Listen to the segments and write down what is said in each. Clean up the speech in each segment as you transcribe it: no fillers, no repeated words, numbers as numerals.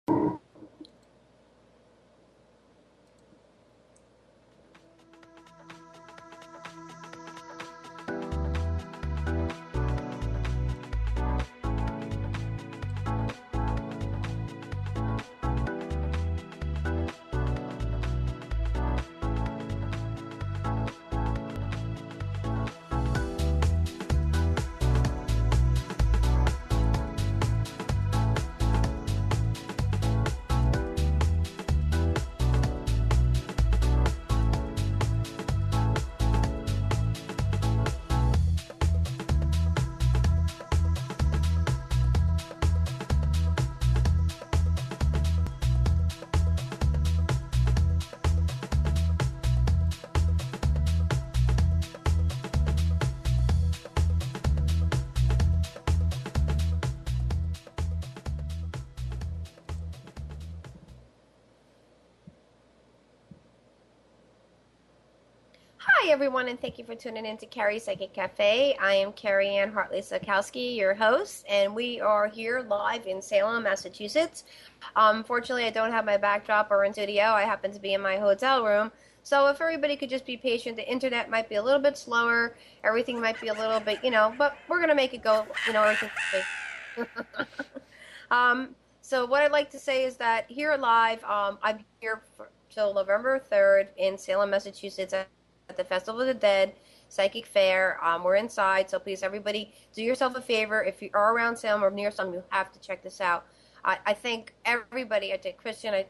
Hi, everyone, and thank you for tuning in to Carrie Psychic Cafe. I am Carrie-Anne Hartley Silkowski, your host, and we are here live in Salem, Massachusetts. Fortunately, I don't have my backdrop or in studio. I happen to be in my hotel room. So if everybody could just be patient, the internet might be a little bit slower. Everything might be a little bit, but we're going to make it go, everything. So what I'd like to say is that here live, I'm here till November 3rd in Salem, Massachusetts at the Festival of the Dead Psychic Fair. We're inside, so please, everybody, do yourself a favor. If you are around Salem or near Salem, you have to check this out. I thank everybody. I thank Christian. I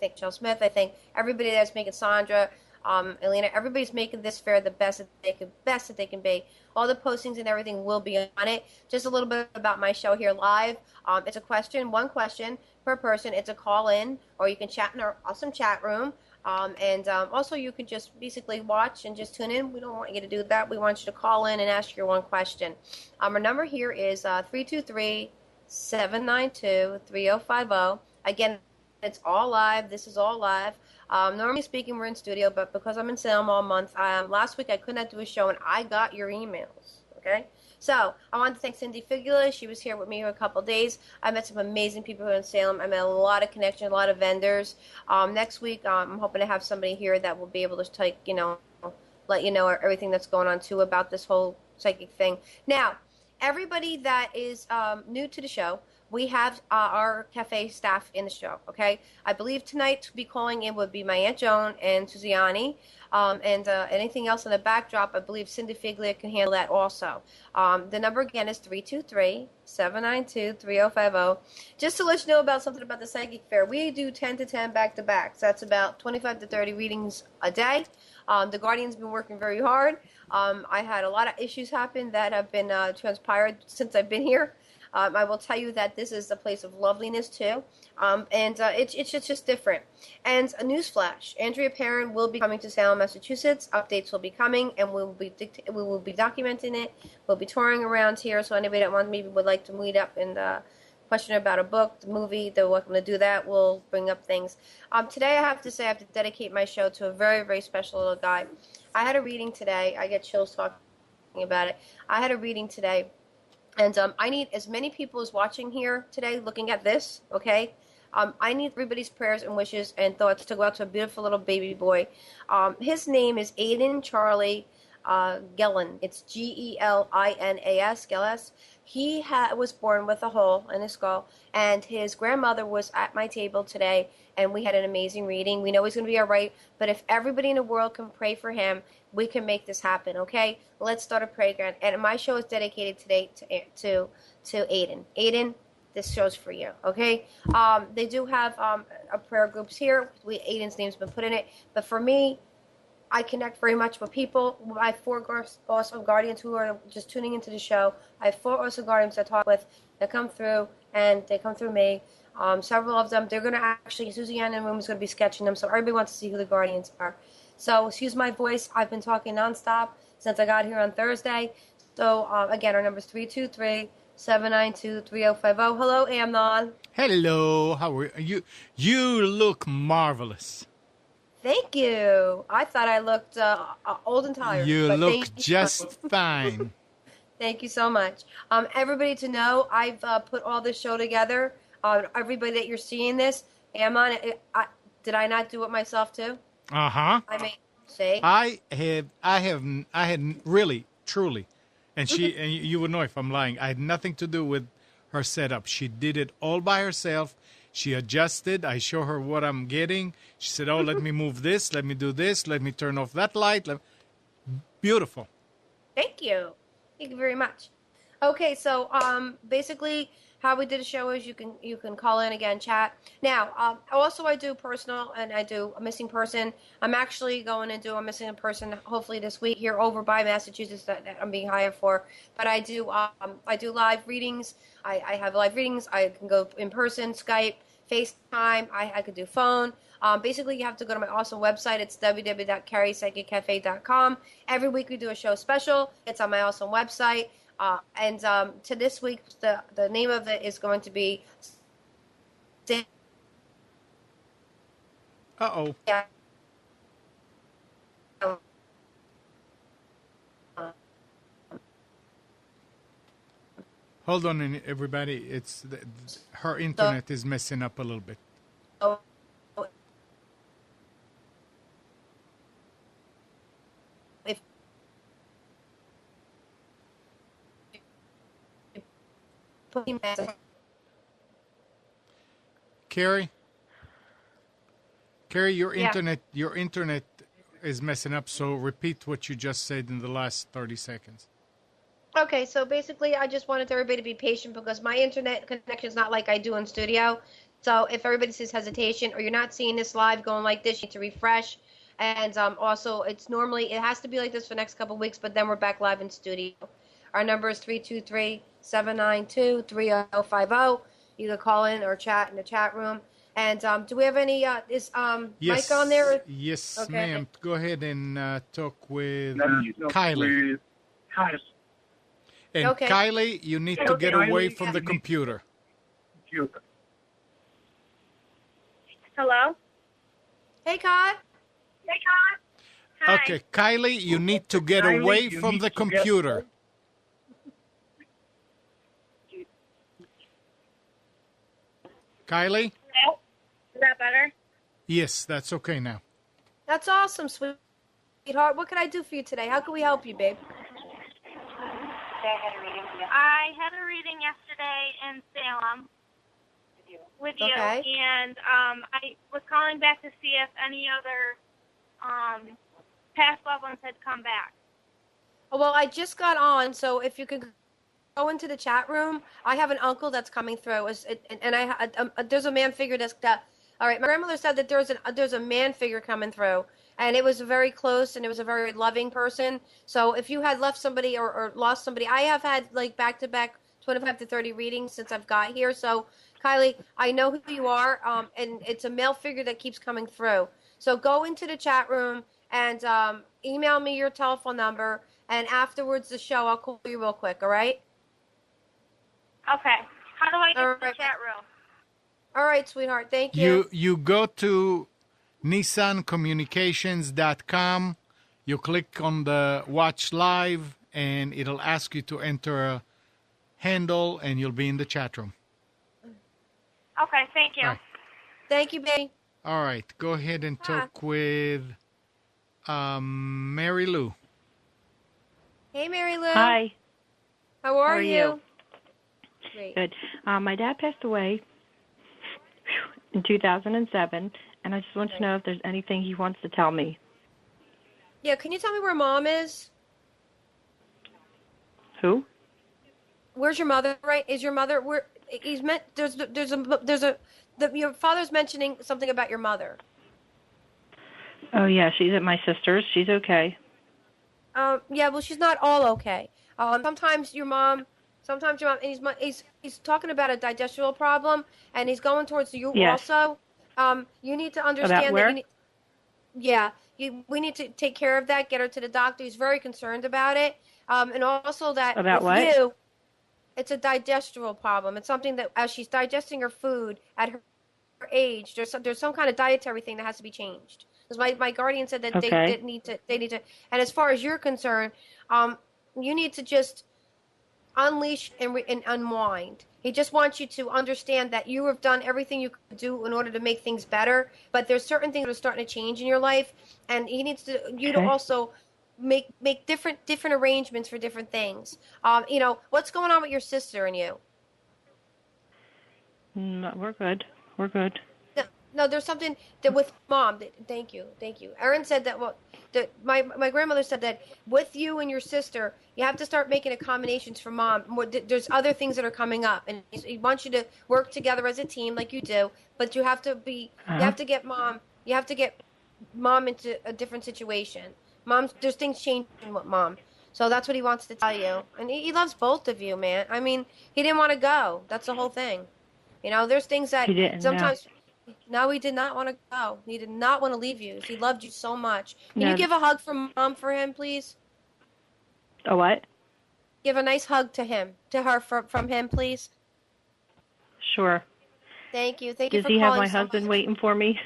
thank Jill Smith. I thank everybody that's making Sandra, Elena. Everybody's making this fair the best that they can be. All the postings and everything will be on it. Just a little bit about my show here live. It's one question per person. It's a call in, or you can chat in our awesome chat room. Also, you can just basically watch and just tune in. We don't want you to do that. We want you to call in and ask your one question. Our number here is 323-792-3050. Again, it's all live. This is all live. Normally speaking, we're in studio, but because I'm in Salem all month, last week I could not do a show, and I got your emails, okay? So I want to thank Cindy Figula. She was here with me for a couple of days. I met some amazing people here in Salem. I met a lot of connections, a lot of vendors. Next week, I'm hoping to have somebody here that will be able to take, let you know everything that's going on too about this whole psychic thing. Now, everybody that is new to the show, we have our cafe staff in the show, okay? I believe tonight to be calling in would be my Aunt Joan and Suziani. Anything else in the backdrop, I believe Cindy Figlia can handle that also. The number again is 323-792-3050. Just to let you know about something about the Psychic Fair, we do 10 to 10 back-to-back. So that's about 25 to 30 readings a day. The Guardian's been working very hard. I had a lot of issues happen that have been transpired since I've been here. I will tell you that this is a place of loveliness too, it's just different. And a newsflash: Andrea Perrin will be coming to Salem, Massachusetts. Updates will be coming, and we will be documenting it. We'll be touring around here, so anybody that maybe would like to meet up and question about a book, the movie, they're welcome to do that. We'll bring up things. Today, I have to say, I have to dedicate my show to a very, very special little guy. I had a reading today. I get chills talking about it. I had a reading today. And I need as many people as watching here today looking at this, okay? I need everybody's prayers and wishes and thoughts to go out to a beautiful little baby boy. His name is Aiden Charlie Gellan. It's Gelinas, Gellas. He was born with a hole in his skull, and his grandmother was at my table today, and we had an amazing reading. We know he's going to be all right, but if everybody in the world can pray for him, we can make this happen, okay? Let's start a prayer. And my show is dedicated today to Aiden. Aiden, this show's for you, okay? They do have a prayer groups here. Aiden's name's been put in it. But for me, I connect very much with people. I have 4 awesome guardians who are just tuning into the show. I have 4 awesome guardians I talk with that come through, and they come through me. Several of them, they're going to actually, Suziana in the room is going to be sketching them, so everybody wants to see who the guardians are. So excuse my voice. I've been talking nonstop since I got here on Thursday. So again, our number is 323-792-3050. Hello, Amnon. Hello. How are you? You look marvelous. Thank you. I thought I looked old and tired. You look just fine. Thank you so much. Everybody to know, I've put all this show together everybody that you're seeing this, am on it. Did I not do it myself too? Uh-huh. I mean, see? I had really, truly, and you would know if I'm lying. I had nothing to do with her setup. She did it all by herself. She adjusted. I show her what I'm getting. She said, "Oh, let me move this. Let me do this. Let me turn off that light." Beautiful. Thank you. Thank you very much. Okay, so basically how we did the show is you can call in again, chat. Now, also I do personal and I do a missing person. I'm actually going to do a missing person hopefully this week here over by Massachusetts that I'm being hired for. But I do live readings. I have live readings. I can go in person, Skype, FaceTime. I could do phone. Basically, you have to go to my awesome website. It's www.carriespsychiccafe.com. Every week we do a show special. It's on my awesome website. And to this week, the name of it is going to be. Uh-oh. Yeah. Hold on, everybody. It's her internet is messing up a little bit. Oh. Carrie, your Yeah. internet is messing up. So repeat what you just said in the last 30 seconds. Okay, so basically, I just wanted everybody to be patient because my internet connection is not like I do in studio. So if everybody sees hesitation or you're not seeing this live going like this, you need to refresh. And also, it has to be like this for the next couple of weeks, but then we're back live in studio. Our number is 323-792-3050. You can call in or chat in the chat room. And do we have any, Yes, mic on there? Yes, Okay. ma'am. Go ahead and talk with Kylie. And Okay. Kylie, you need to get away from the computer. Hello? Hey, Kai. Hey, Con. Hi. Okay, Kylie, you need to get away from the computer. Kylie? Hello? Is that better? Yes, that's okay now. That's awesome, sweetheart. What can I do for you today? How can we help you, babe? I had a reading yesterday in Salem with you, Okay. and I was calling back to see if any other past loved ones had come back. Well, I just got on, so if you could go into the chat room, I have an uncle that's coming through, and there's a man figure all right, my grandmother said that there's a man figure coming through, and it was very close, and it was a very loving person. So if you had left somebody or lost somebody, I have had like back-to-back 25 to 30 readings since I've got here. So Kylie, I know who you are, and it's a male figure that keeps coming through. So go into the chat room and email me your telephone number, and afterwards the show, I'll call you real quick, all right? Okay. How do I get All to the right. chat room? All right, sweetheart. Thank you. You go to nissancommunications.com. You click on the watch live, and it'll ask you to enter a handle, and you'll be in the chat room. Okay, thank you. All right. Thank you, baby. All right, go ahead and talk with Mary Lou. Hey, Mary Lou. Hi. How are you? Great. Good. My dad passed away in 2007, and I just want to know if there's anything he wants to tell me. Yeah, can you tell me where Mom is? Who? Where's your mother? Right? Is your mother where? Your father's mentioning something about your mother. Oh, yeah, she's at my sister's. She's okay. Yeah, well, she's not all okay. Sometimes your mom, and he's talking about a digestional problem, and he's going towards you Yes. also. You need to understand About where? that we need to take care of that, get her to the doctor. He's very concerned about it. And also that About with what? you, it's a digestional problem. It's something that as she's digesting her food at her age, there's some kind of dietary thing that has to be changed. Because my guardian said that Okay. they need to. And as far as you're concerned, you need to just unleash and unwind. He just wants you to understand that you have done everything you could do in order to make things better, but there's certain things that are starting to change in your life, and he needs you to also make different arrangements for different things. What's going on with your sister and you? No, we're good. We're good. No, there's something that with mom. Thank you. Erin said that. Well, my grandmother said that with you and your sister, you have to start making accommodations for mom. There's other things that are coming up, and he wants you to work together as a team like you do. But you have to be. You have to get mom. You have to get mom into a different situation. There's things changing with mom. So that's what he wants to tell you, and he loves both of you, man. I mean, he didn't want to go. That's the whole thing. There's things that He didn't, sometimes. No, he did not want to go. He did not want to leave you. He loved you so much. Can No. you give a hug from mom for him, please? A what? Give a nice hug to her from him, please. Sure. Thank you. Thank you Does for he calling. have my husband waiting for me?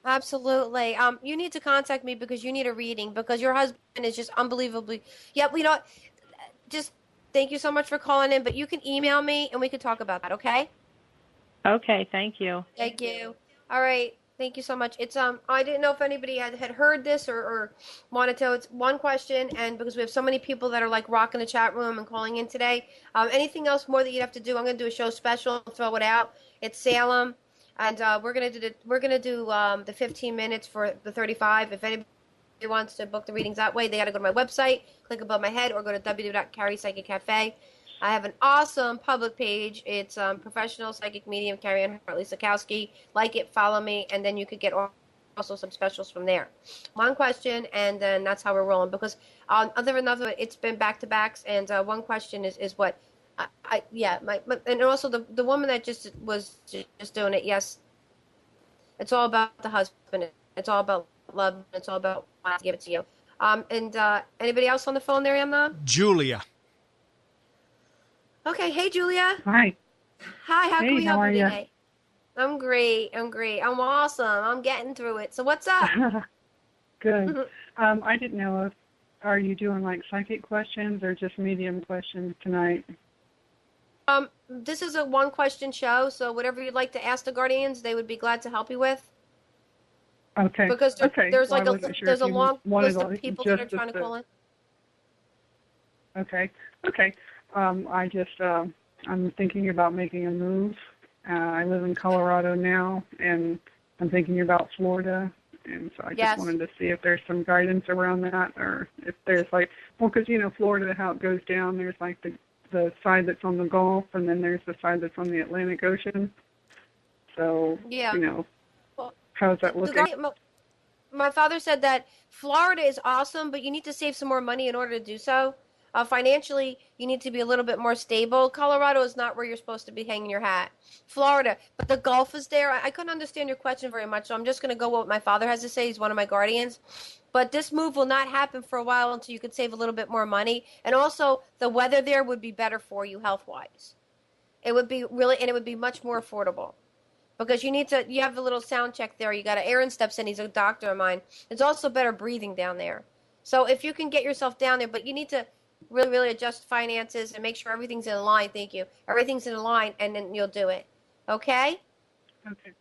Absolutely. You need to contact me because you need a reading because your husband is just unbelievably. Yep. Just thank you so much for calling in. But you can email me and we can talk about that. Okay. Okay, thank you. Thank you. All right. Thank you so much. It's I didn't know if anybody had heard this or wanted to. It's one question, and because we have so many people that are like rocking the chat room and calling in today. Anything else more that you'd have to do? I'm gonna do a show special, throw it out. It's Salem, and we're gonna do the 15 minutes for the 35. If anybody wants to book the readings that way, they got to go to my website, click above my head, or go to www.carriespsychic.cafe. I have an awesome public page. It's professional psychic medium Carrie-Anne Hartley Silkowski. Like it, follow me, and then you could get also some specials from there. One question, and then that's how we're rolling. Because other than that, it's been back to backs, and one question is what and also the woman that was doing it. Yes, it's all about the husband. It's all about love. It's all about wanting to give it to you. And anybody else on the phone there, Amnon? Julia. Okay, hey Julia. Hi. Hi, how can we help you today? You? I'm great. I'm awesome. I'm getting through it. So what's up? Good. I didn't know if are you doing like psychic questions or just medium questions tonight? This is a one question show, so whatever you'd like to ask the guardians, they would be glad to help you with. Okay. Because there's like there's a long list of people that are trying to call in. Okay. I'm thinking about making a move. I live in Colorado now, and I'm thinking about Florida, and so I just wanted to see if there's some guidance around that, or if there's because Florida, how it goes down, there's like the side that's on the Gulf, and then there's the side that's on the Atlantic Ocean. So, how's that looking? My father said that Florida is awesome, but you need to save some more money in order to do so. Financially, you need to be a little bit more stable. Colorado is not where you're supposed to be hanging your hat. Florida, but the Gulf is there. I couldn't understand your question very much, so I'm just going to go with what my father has to say. He's one of my guardians. But this move will not happen for a while until you could save a little bit more money. And also, the weather there would be better for you health-wise. It would be it would be much more affordable. Because you have a little sound check there. You got Aaron steps in. He's a doctor of mine. It's also better breathing down there. So if you can get yourself down there, but you need to really, really adjust finances and make sure everything's in line. Thank you. Everything's in line, and then you'll do it. Okay? Okay.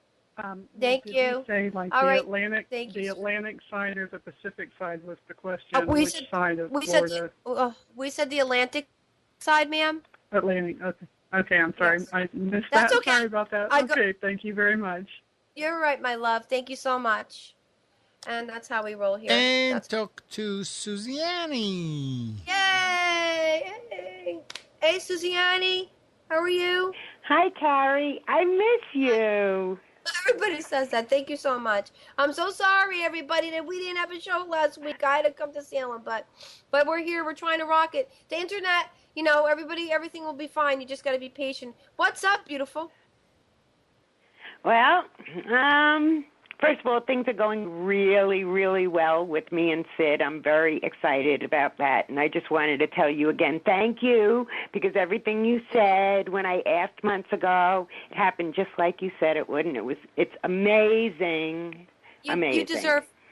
Thank you. You say All right. the Atlantic side or the Pacific side was the question. Which side of Florida? We said the Atlantic side, ma'am. Atlantic. Okay. Okay, I'm sorry. Yes. I missed That's that. okay. Sorry about that. Okay, thank you very much. You're right, my love. Thank you so much. And that's how we roll here. And talk to Suziani. Yay! Hey, Suziani. How are you? Hi, Carrie. I miss you. Everybody says that. Thank you so much. I'm so sorry, everybody, that we didn't have a show last week. I had to come to Salem, but we're here. We're trying to rock it. The internet, everything will be fine. You just got to be patient. What's up, beautiful? Well, first of all, things are going really, really well with me and Sid. I'm very excited about that, and I just wanted to tell you again, thank you, because everything you said when I asked months ago, it happened just like you said it would, and it's amazing. Amazing.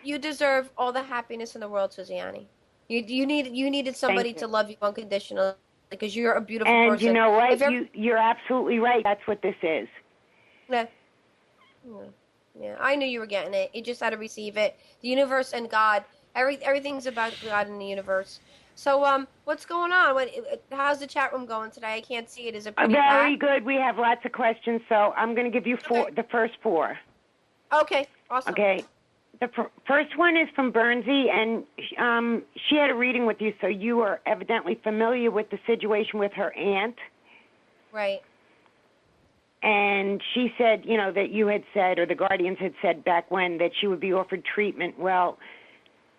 You deserve all the happiness in the world, Suziani. You needed somebody to love you unconditionally, because you're a beautiful and person. You know what? You're absolutely right. That's what this is. Yeah. Yeah, I knew you were getting it. You just had to receive it. The universe and God. Everything's about God and the universe. So, what's going on? How's the chat room going today? I can't see it. Is it pretty Very packed? good. We have lots of questions, so I'm going to give you the first four. Okay, awesome. Okay. The first one is from Bernsey, and she had a reading with you, so you are evidently familiar with the situation with her aunt. Right. And she said, that you had said, or the guardians had said back when, that she would be offered treatment. Well,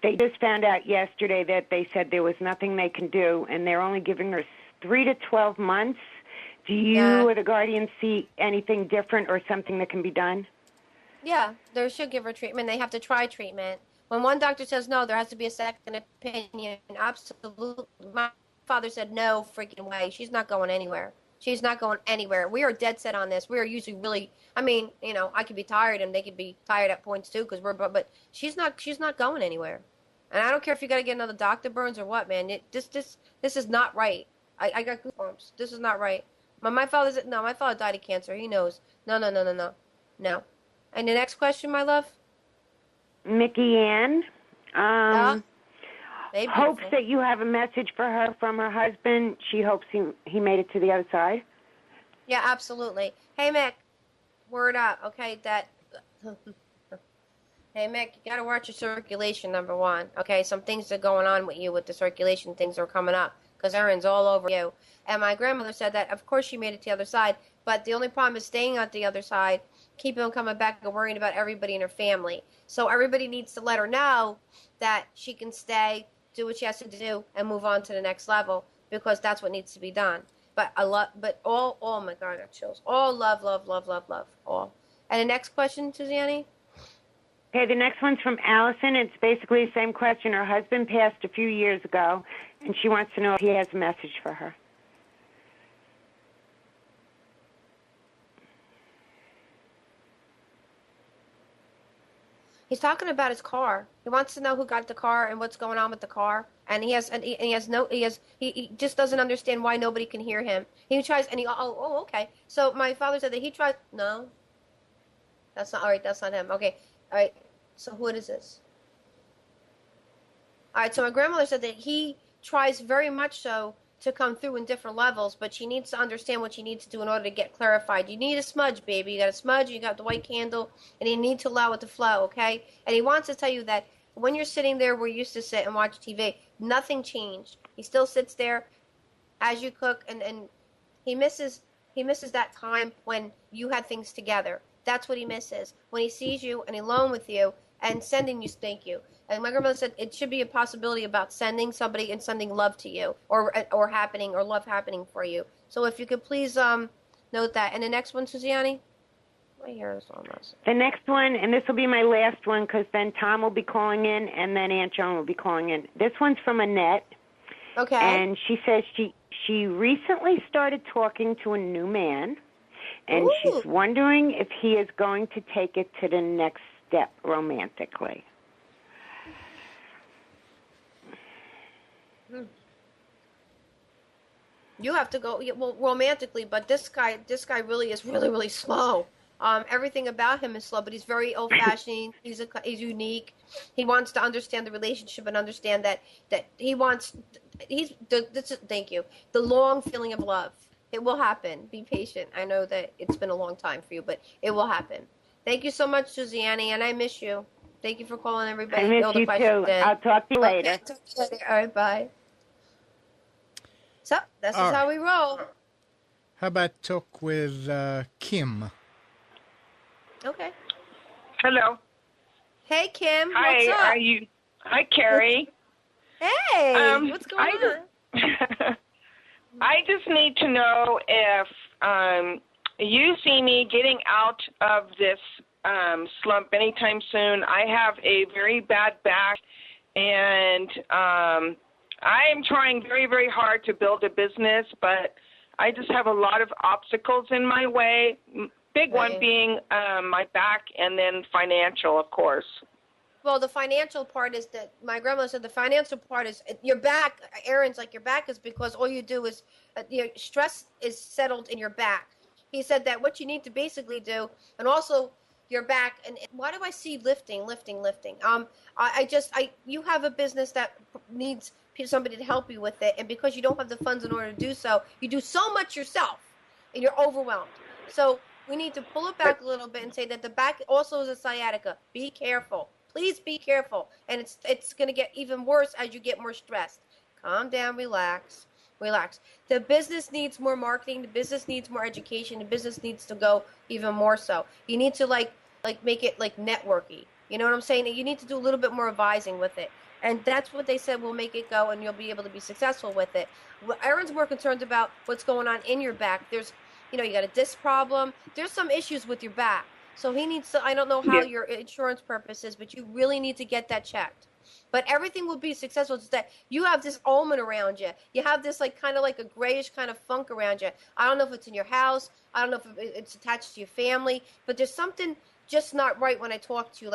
they just found out yesterday that they said there was nothing they can do, and they're only giving her 3 to 12 months. Do you or the guardians see anything different or something that can be done? Yeah, they should give her treatment. They have to try treatment. When one doctor says no, there has to be a second opinion. Absolutely. My father said no freaking way. She's not going anywhere. She's not going anywhere. We are dead set on this. We are usually really, I could be tired and they could be tired at points too, but she's not going anywhere. And I don't care if you got to get another Dr. Burns or what, man. This is not right. I got goosebumps. This is not right. My father died of cancer. He knows. No. And the next question, my love? Mickey Ann. Hopes that you have a message for her from her husband. She hopes he made it to the other side. Yeah, absolutely. Hey, Mick, word up, okay? Hey, Mick, you got to watch your circulation, number one. Okay, some things are going on with you with the circulation. Things are coming up because Erin's all over you. And my grandmother said that, of course, she made it to the other side, but the only problem is staying at the other side, keeping on coming back and worrying about everybody in her family. So everybody needs to let her know that she can stay, do what she has to do, and move on to the next level because that's what needs to be done. But all, oh my God, I got chills. All love, all. And the next question, Suzanne? Okay, the next one's from Allison. It's basically the same question. Her husband passed a few years ago, and she wants to know if he has a message for her. He's talking about his car. He wants to know who got the car and what's going on with the car. And he just doesn't understand why nobody can hear him. He tries and okay. So my father said that he tried. No, that's not all right. That's not him. Okay, all right. So what is this? All right. So my grandmother said that he tries very much so to come through in different levels, but she needs to understand what she needs to do in order to get clarified. You need a smudge, baby. You got a smudge, you got the white candle, and you need to allow it to flow, okay? And he wants to tell you that when you're sitting there where you used to sit and watch TV, nothing changed. He still sits there as you cook, and he misses that time when you had things together. That's what he misses. When he sees you and alone with you and sending you thank you. And my grandmother said it should be a possibility about sending somebody and sending love to you or happening or love happening for you. So if you could please note that. And the next one, Suzanne? My hair is almost. The next one, and this will be my last one because then Tom will be calling in and then Aunt Joan will be calling in. This one's from Annette. Okay. And she says she recently started talking to a new man, and Ooh. She's wondering if he is going to take it to the next step romantically. You have to go romantically, but this guy really is really slow. Everything about him is slow, but he's very old-fashioned. He's unique. He wants to understand the relationship and understand that he wants. Thank you. The long feeling of love. It will happen. Be patient. I know that it's been a long time for you, but it will happen. Thank you so much, Suzanne, and I miss you. Thank you for calling everybody. I miss you too. I'll talk to you later. All right, bye. So, this is how we roll. How about talk with Kim? Okay. Hello. Hey, Kim. Hi, what's up? are you? Hi, Carrie. Hey, what's going on? I just need to know if you see me getting out of this slump anytime soon. I have a very bad back, and I am trying very, very hard to build a business, but I just have a lot of obstacles in my way, big one being my back and then financial, of course. Well, the financial part is that my grandmother said the financial part is your back. Aaron's like your back is because all you do is your stress is settled in your back. He said that what you need to basically do, and also your back. And why do I see lifting? You have a business that needs somebody to help you with it, and because you don't have the funds in order to do so, you do so much yourself, and you're overwhelmed. So we need to pull it back a little bit and say that the back also is a sciatica. Be careful. Please be careful. And it's going to get even worse as you get more stressed. Calm down, relax. The business needs more marketing. The business needs more education. The business needs to go even more so. You need to like make it like networky. You know what I'm saying? You need to do a little bit more advising with it. And that's what they said will make it go, and you'll be able to be successful with it. Aaron's more concerned about what's going on in your back. There's, you got a disc problem. There's some issues with your back. So he needs to, I don't know how your insurance purpose is, but you really need to get that checked. But everything will be successful. It's that you have this omen around you. You have this kind of like a grayish kind of funk around you. I don't know if it's in your house. I don't know if it's attached to your family. But there's something just not right when I talk to you.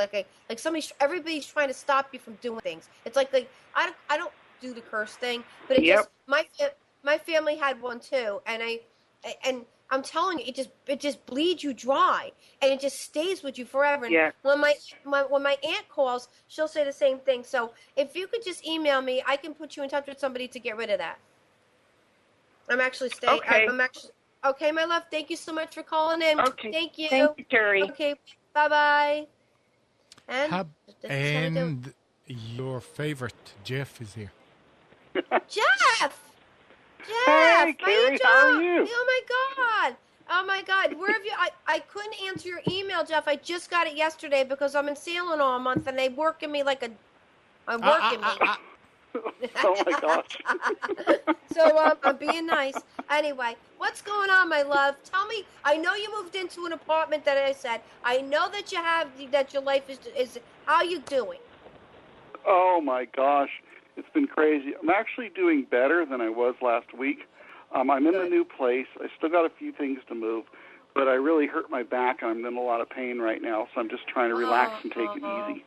Everybody's trying to stop you from doing things. It's like I don't do the curse thing, but my family had one too, and I'm telling you, it just bleeds you dry, and it just stays with you forever. And when my aunt calls, she'll say the same thing. So if you could just email me, I can put you in touch with somebody to get rid of that. I'm actually staying. Okay. Okay, my love. Thank you so much for calling in. Okay. Thank you. Thank you, Terry. Okay. Bye-bye. And your favorite, Jeff, is here. Jeff! Hey, Carrie, how are you? Oh my God! Where have you? I couldn't answer your email, Jeff. I just got it yesterday because I'm in Salem all month, and they working me like I'm working me. Oh my gosh! So I'm being nice. Anyway, what's going on, my love? Tell me. I know you moved into an apartment that I said. I know that your life is. How you doing? Oh my gosh! It's been crazy. I'm actually doing better than I was last week. I'm in the new place. I still got a few things to move, but I really hurt my back, and I'm in a lot of pain right now, so I'm just trying to relax and take it easy.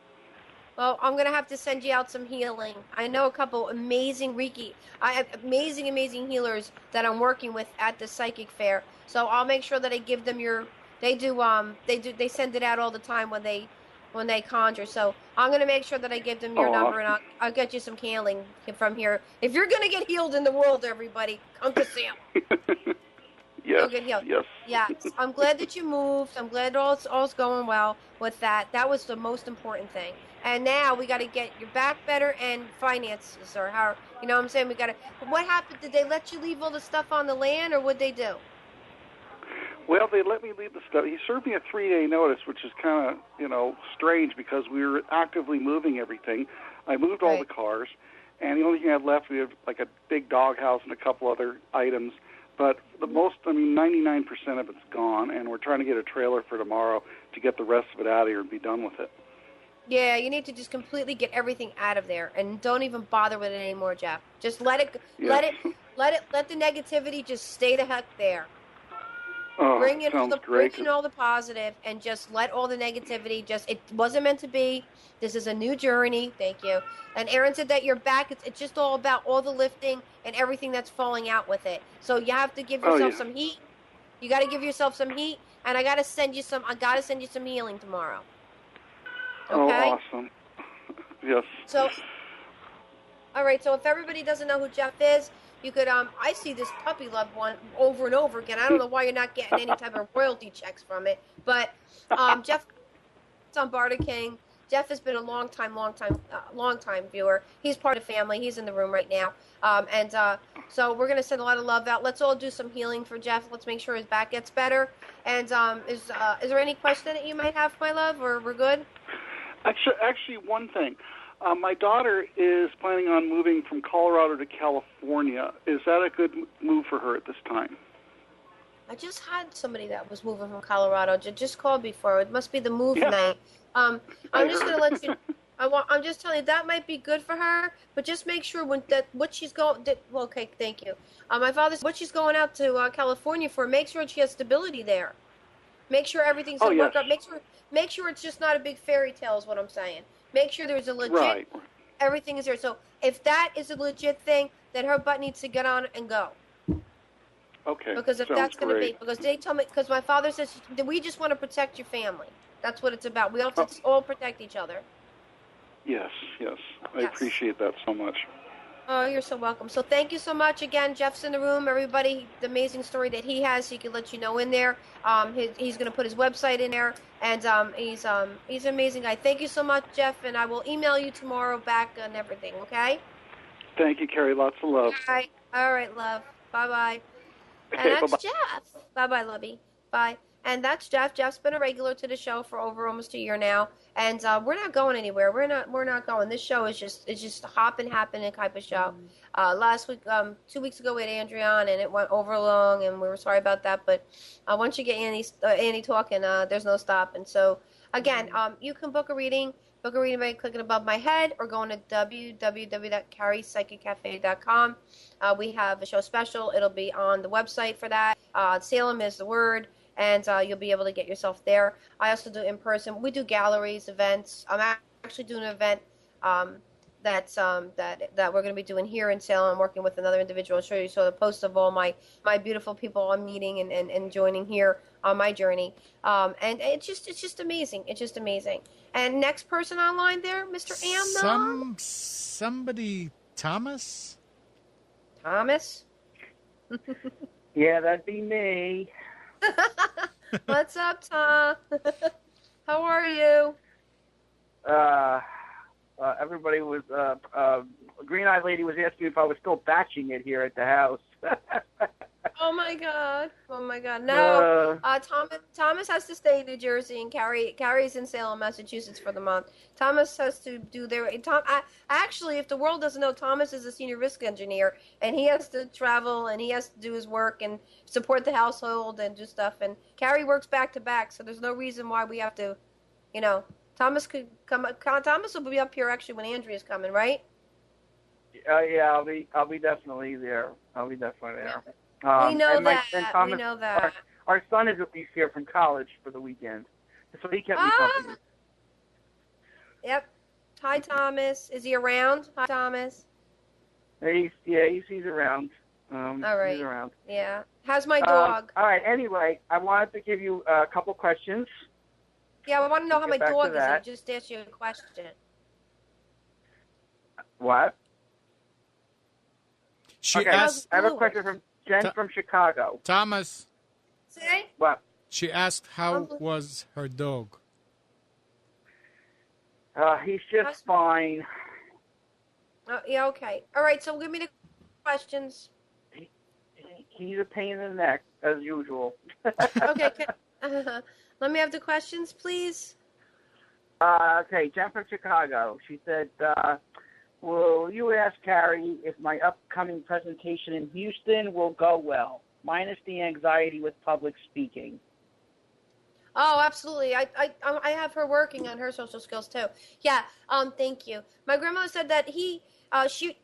Well, I'm going to have to send you out some healing. I know a couple amazing I have amazing healers that I'm working with at the psychic fair. So I'll make sure that I give them they send it out all the time when they conjure. So I'm going to make sure that I give them your number, and I'll get you some healing from here. If you're going to get healed in the world, everybody, come to Sam. Yes, get healed. yes. Yes. I'm glad that you moved. I'm glad all's going well with that. That was the most important thing. And now we got to get your back better and finances, or how, you know what I'm saying? What happened? Did they let you leave all the stuff on the land, or what'd they do? Well, they let me leave the stuff. He served me a 3-day notice, which is kind of, strange because we were actively moving everything. I moved all the cars, and the only thing I had left, we had like a big doghouse and a couple other items. But 99% of it's gone, and we're trying to get a trailer for tomorrow to get the rest of it out of here and be done with it. Yeah, you need to just completely get everything out of there, and don't even bother with it anymore, Jeff. Just let the negativity just stay the heck there. Bring in all the positive, and just let all the negativity it wasn't meant to be. This is a new journey. Thank you. And Aaron said that your back, it's just all about all the lifting and everything that's falling out with it. So you have to give yourself some heat. You got to give yourself some heat, and I got to send you some healing tomorrow. Okay? Oh, awesome. Yes. So, all right. So if everybody doesn't know who Jeff is, you could, I see this puppy love one over and over again. I don't know why you're not getting any type of royalty checks from it. But Jeff, it's on Barter King. Jeff has been a long time viewer. He's part of the family. He's in the room right now. So we're going to send a lot of love out. Let's all do some healing for Jeff. Let's make sure his back gets better. And is there any question that you might have, my love, or we're good? Actually, one thing. My daughter is planning on moving from Colorado to California. Is that a good move for her at this time? I just had somebody that was moving from Colorado. Just called before. It must be the move night. I'm just going to let you. I'm just telling you that might be good for her, but just make sure what she's going. Okay, thank you. My father said what she's going out to California for. Make sure she has stability there. Make sure everything's going to work out. Make sure it's just not a big fairy tale is what I'm saying. Make sure there's a legit. Right. Everything is there. So if that is a legit thing, then her butt needs to get on it and go. Okay. Because if Sounds that's going to be, great. because they told me, because my father says we just want to protect your family. That's what it's about. We have to all protect each other. Yes. I appreciate that so much. Oh, you're so welcome. So thank you so much again. Jeff's in the room. Everybody, the amazing story that he has, he can let you know in there. He's going to put his website in there, and he's an amazing guy. Thank you so much, Jeff, and I will email you tomorrow back and everything. Okay? Thank you, Carrie. Lots of love. All right, love. Bye-bye. Okay, And that's bye-bye. Jeff. Bye-bye, lovey. Bye. And that's Jeff. Jeff's been a regular to the show for over almost a year now, and we're not going anywhere. We're not going. This show is just a happening type of show. Last week, 2 weeks ago, we had Andrea on, and it went over long, and we were sorry about that. But once you get Annie talking, there's no stopping. So again, you can book a reading by clicking above my head or going to www.carriespsychiccafe.com. We have a show special. It'll be on the website for that. Salem is the word. And you'll be able to get yourself there. I also do in person. We do galleries, events. I'm actually doing an event that we're going to be doing here in Salem. I'm working with another individual. I'll show you the post of all my beautiful people I'm meeting and joining here on my journey. And it's just amazing. It's just amazing. And next person online there, Mr. Amnon. Somebody, Thomas. Thomas. Yeah, that'd be me. What's up, Tom? How are you? Everybody was, Green-Eyed Lady was asking if I was still batching it here at the house. Oh my God! No, Thomas has to stay in New Jersey, and Carrie's in Salem, Massachusetts for the month. Thomas has to do actually, if the world doesn't know, Thomas is a senior risk engineer, and he has to travel, and he has to do his work and support the household and do stuff. And Carrie works back to back, so there's no reason why we have to, Thomas could come. Thomas will be up here actually when Andrea's coming, right? Yeah, I'll be definitely there. We know that. Thomas, we know that. Our son is at least here from college for the weekend, so he kept me company. Yep. Hi, Thomas. Is he around? Hi, Thomas. He's around. All right. He's around. Yeah. How's my dog? All right. Anyway, I wanted to give you a couple questions. Yeah, I want to know how my dog is. I just asked you a question. What? I have a question from Jen from Chicago. Thomas. Say? What? She asked how was her dog. He's just fine. Yeah, okay. All right, so give me the questions. He's a pain in the neck, as usual. Okay, let me have the questions, please. Okay, Jen from Chicago. She said, will you ask Carrie if my upcoming presentation in Houston will go well, minus the anxiety with public speaking? Oh, absolutely. I have her working on her social skills too. Yeah. Thank you. My grandmother said that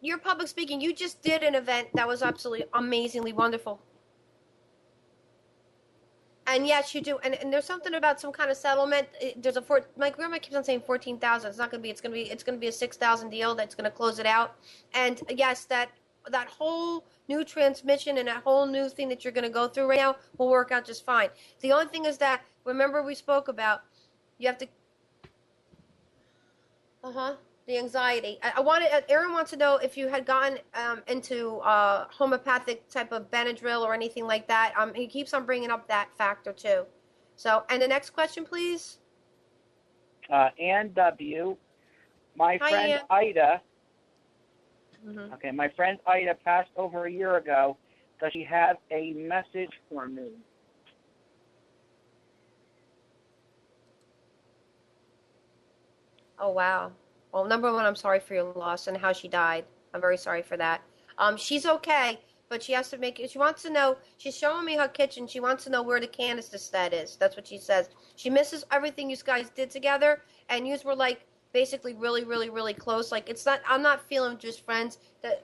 your public speaking. You just did an event that was absolutely amazingly wonderful. And yes, you do. And there's something about some kind of settlement. My grandma keeps on saying 14,000. It's not going to be. It's going to be a 6,000 deal that's going to close it out. And yes, that whole new transmission and that whole new thing that you're going to go through right now will work out just fine. The only thing is that, remember we spoke about, you have to, the anxiety. Aaron wants to know if you had gotten into homeopathic type of Benadryl or anything like that. He keeps on bringing up that factor too. So, and the next question, please. Ann W. My Hi, friend Ann. Ida. Mm-hmm. Okay, my friend Ida passed over a year ago. Does she have a message for me? Oh, wow. Well, number one, I'm sorry for your loss and how she died. I'm very sorry for that. She's okay, but she has to she wants to know, she's showing me her kitchen. She wants to know where the canister set is. That's what she says. She misses everything you guys did together, and you were like, basically really, really, really close. Like, I'm not feeling just friends.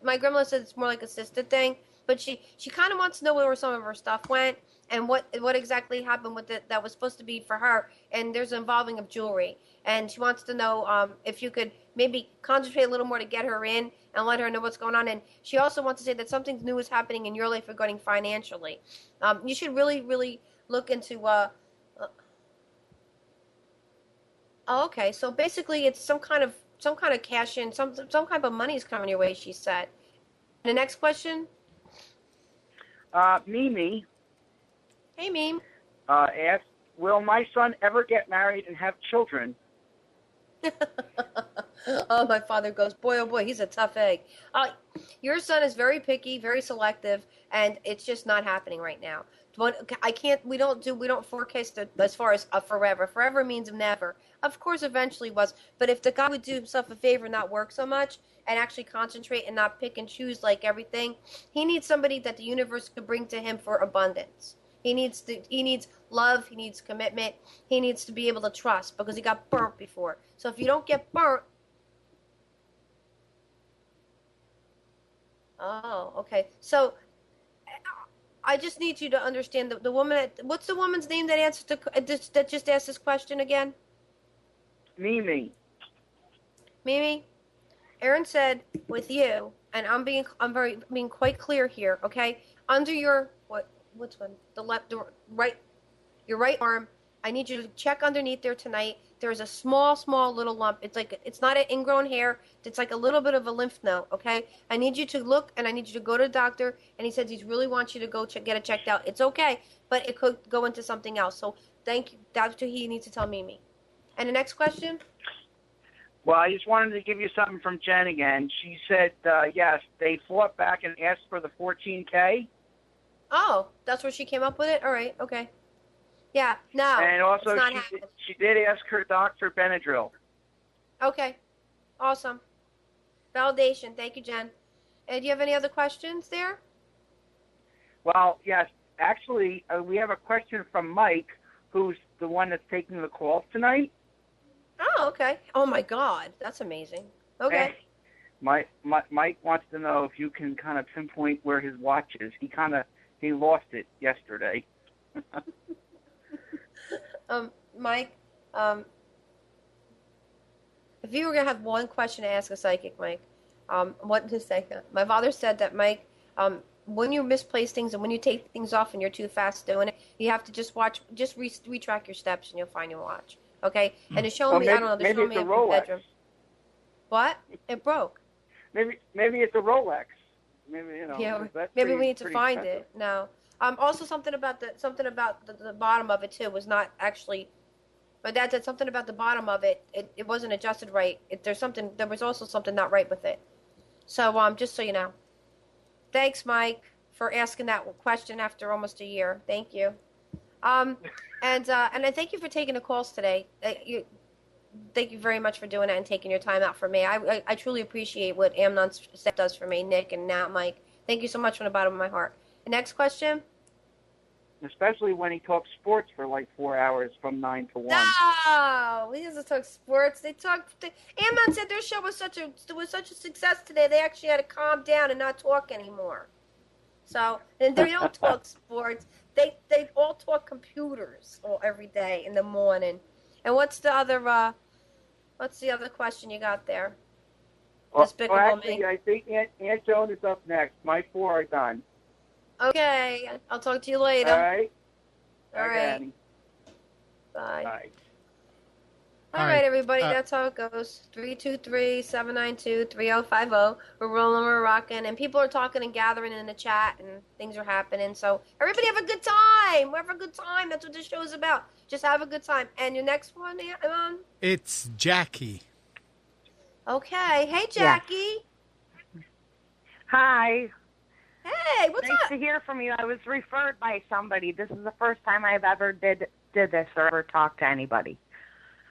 My grandmother said it's more like a sister thing, but she kind of wants to know where some of her stuff went, and what exactly happened with it that was supposed to be for her. And there's an involving of jewelry, and she wants to know if you could maybe concentrate a little more to get her in and let her know what's going on. And she also wants to say that something new is happening in your life regarding financially. You should really look into. Oh, okay, so basically it's some kind of cash in, some kind of money is coming your way. She said. The next question. Mimi. Hey, Meme. Asked, will my son ever get married and have children? Oh, my father goes, boy, oh boy, he's a tough egg. Your son is very picky, very selective, and it's just not happening right now. We don't forecast it as far as forever. Forever means never. Of course, eventually was, but if the guy would do himself a favor and not work so much and actually concentrate and not pick and choose like everything, he needs somebody that the universe could bring to him for abundance. He needs love, he needs commitment, he needs to be able to trust because he got burnt before. So if you don't get burnt, oh, okay. So I just need you to understand the woman. What's the woman's name that that just asked this question again? Mimi. Mimi. Aaron said with you, and I'm being quite clear here. Okay, under your what's one? The right, your right arm. I need you to check underneath there tonight. There's a small little lump. It's not an ingrown hair. It's like a little bit of a lymph node. Okay. I need you to look, and I need you to go to the doctor. And he says he really wants you to go get it checked out. It's okay, but it could go into something else. So thank you. That's what he needs to tell Mimi. And the next question. Well, I just wanted to give you something from Jen again. She said, yes, they fought back and asked for the $14K. Oh, that's where she came up with it? All right, okay. Yeah, no, and also, it's not she did ask her doctor Benadryl. Okay, awesome. Validation. Thank you, Jen. And do you have any other questions there? Well, yes. Actually, we have a question from Mike, who's the one that's taking the calls tonight. Oh, okay. Oh, my God. That's amazing. Okay. Mike wants to know if you can kind of pinpoint where his watch is. He lost it yesterday. Mike, if you were going to have one question to ask a psychic, Mike, what to say? My father said that, Mike, when you misplace things and when you take things off and you're too fast doing it, you have to just retrack your steps and you'll find your watch. Okay? And to show me, I don't know, to show me in your bedroom. What? It broke. Maybe it's a Rolex. Maybe, Yeah, maybe we need to find it. No. Also something about the bottom of it too was not actually. My dad said something about the bottom of it. It wasn't adjusted right. There was also something not right with it. So just so you know. Thanks, Mike, for asking that question after almost a year. Thank you. And I thank you for taking the calls today. Thank you very much for doing that and taking your time out for me. I truly appreciate what Amnon's staff does for me, Nick and now Mike. Thank you so much from the bottom of my heart. The next question? Especially when he talks sports for like 4 hours from 9 to 1. No, he doesn't talk sports. Amnon said their show was such a success today. They actually had to calm down and not talk anymore. So, and they don't talk sports. They all talk computers every day in the morning. And what's the other question you got there? Despicable actually, Me. I think Aunt Joan is up next. My 4 are done. Okay, I'll talk to you later. All right. All right. Annie. Bye. Bye. All right, everybody, that's how it goes. 323-792-3050. We're rolling, we're rocking, and people are talking and gathering in the chat, and things are happening. So everybody have a good time. Have a good time. That's what this show is about. Just have a good time. And your next one, Iman? It's Jackie. Okay. Hey, Jackie. Yeah. Hi. Hey, what's up? Nice to hear from you. I was referred by somebody. This is the first time I've ever did this or ever talked to anybody.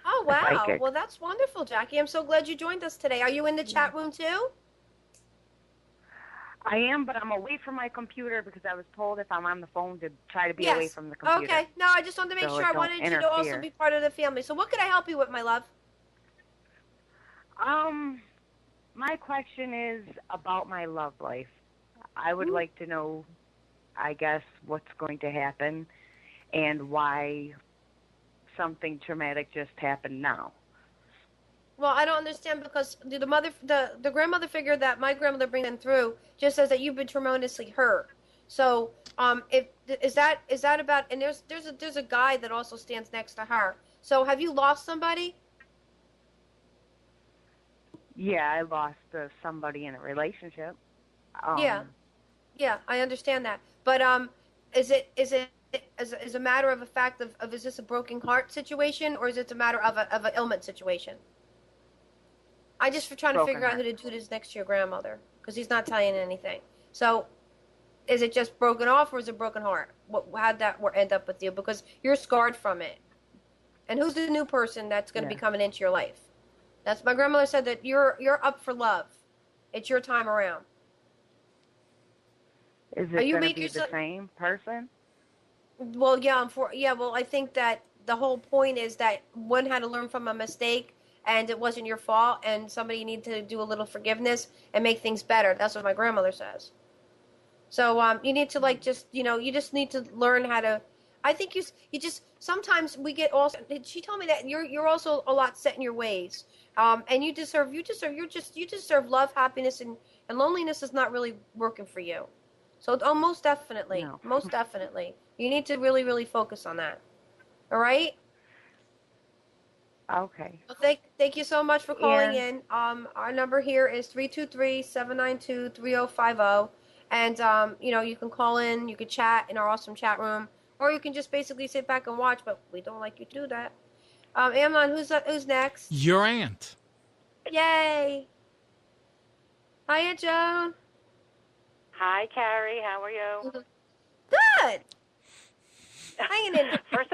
Oh, wow. Well, that's wonderful, Jackie. I'm so glad you joined us today. Are you in the chat room, too? I am, but I'm away from my computer because I was told if I'm on the phone to try to be away from the computer. Okay. No, I just wanted to make sure. I wanted you to also be part of the family. So what could I help you with, my love? My question is about my love life. I would like to know, I guess, what's going to happen and why something traumatic just happened now. Well, I don't understand because the grandmother figure that my grandmother brings in through just says that you've been tremendously hurt. So, if is that about? And there's a guy that also stands next to her. So, have you lost somebody? Yeah, I lost somebody in a relationship. Yeah, I understand that. But is it a matter of a fact of is this a broken heart situation or is it a matter of an ailment situation? I just trying to figure out who to do this next to your grandmother because he's not telling you anything. So, is it just broken off or is it broken heart? How'd that end up with you? Because you're scarred from it. And who's the new person that's going to be coming into your life? That's my grandmother said that you're up for love. It's your time around. Is it going to be the same person? Well, well, I think that the whole point is that one had to learn from a mistake. And it wasn't your fault, and somebody needed to do a little forgiveness and make things better. That's what my grandmother says. So you need to you just need to learn how to. I think you just sometimes we get also. She told me that you're also a lot set in your ways, and you deserve love, happiness, and loneliness is not really working for you. So most definitely, you need to really, really focus on that. All right. Okay. Well, thank you so much for calling in. Our number here is 323-792-3050. And, you can call in, you can chat in our awesome chat room, or you can just basically sit back and watch, but we don't like you to do that. Amnon, who's next? Your aunt. Yay. Hiya, Joan. Hi, Carrie. How are you? Good. Hanging in. First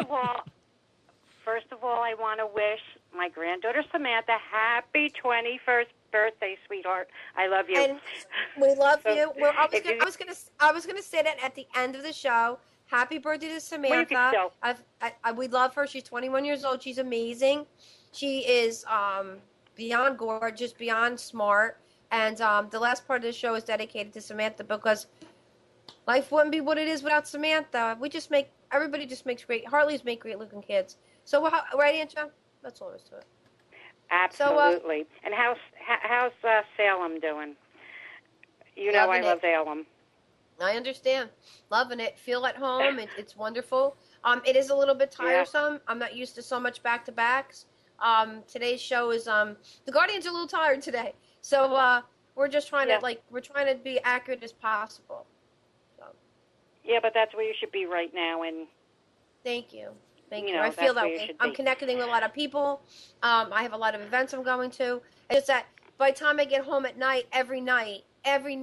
of all, I want to wish my granddaughter Samantha happy 21st birthday, sweetheart. I love you. And we love you. Well, I was gonna say that at the end of the show. Happy birthday to Samantha. We love her. She's 21 years old. She's amazing. She is beyond gorgeous, beyond smart. And the last part of the show is dedicated to Samantha because life wouldn't be what it is without Samantha. Everybody just makes great. Hartleys make great looking kids. So, right, Aunt Joan? That's all there is to it. Absolutely. So, and how's Salem doing? You know I love Salem. I understand. Loving it. Feel at home. It's wonderful. It is a little bit tiresome. Yeah. I'm not used to so much back-to-backs. Today's show is the Guardians are a little tired today. So we're just trying to we're trying to be accurate as possible. So. Yeah, but that's where you should be right now. And thank you. Thank you. I feel that way. I'm connecting with a lot of people. I have a lot of events I'm going to. It's just that by the time I get home at night, every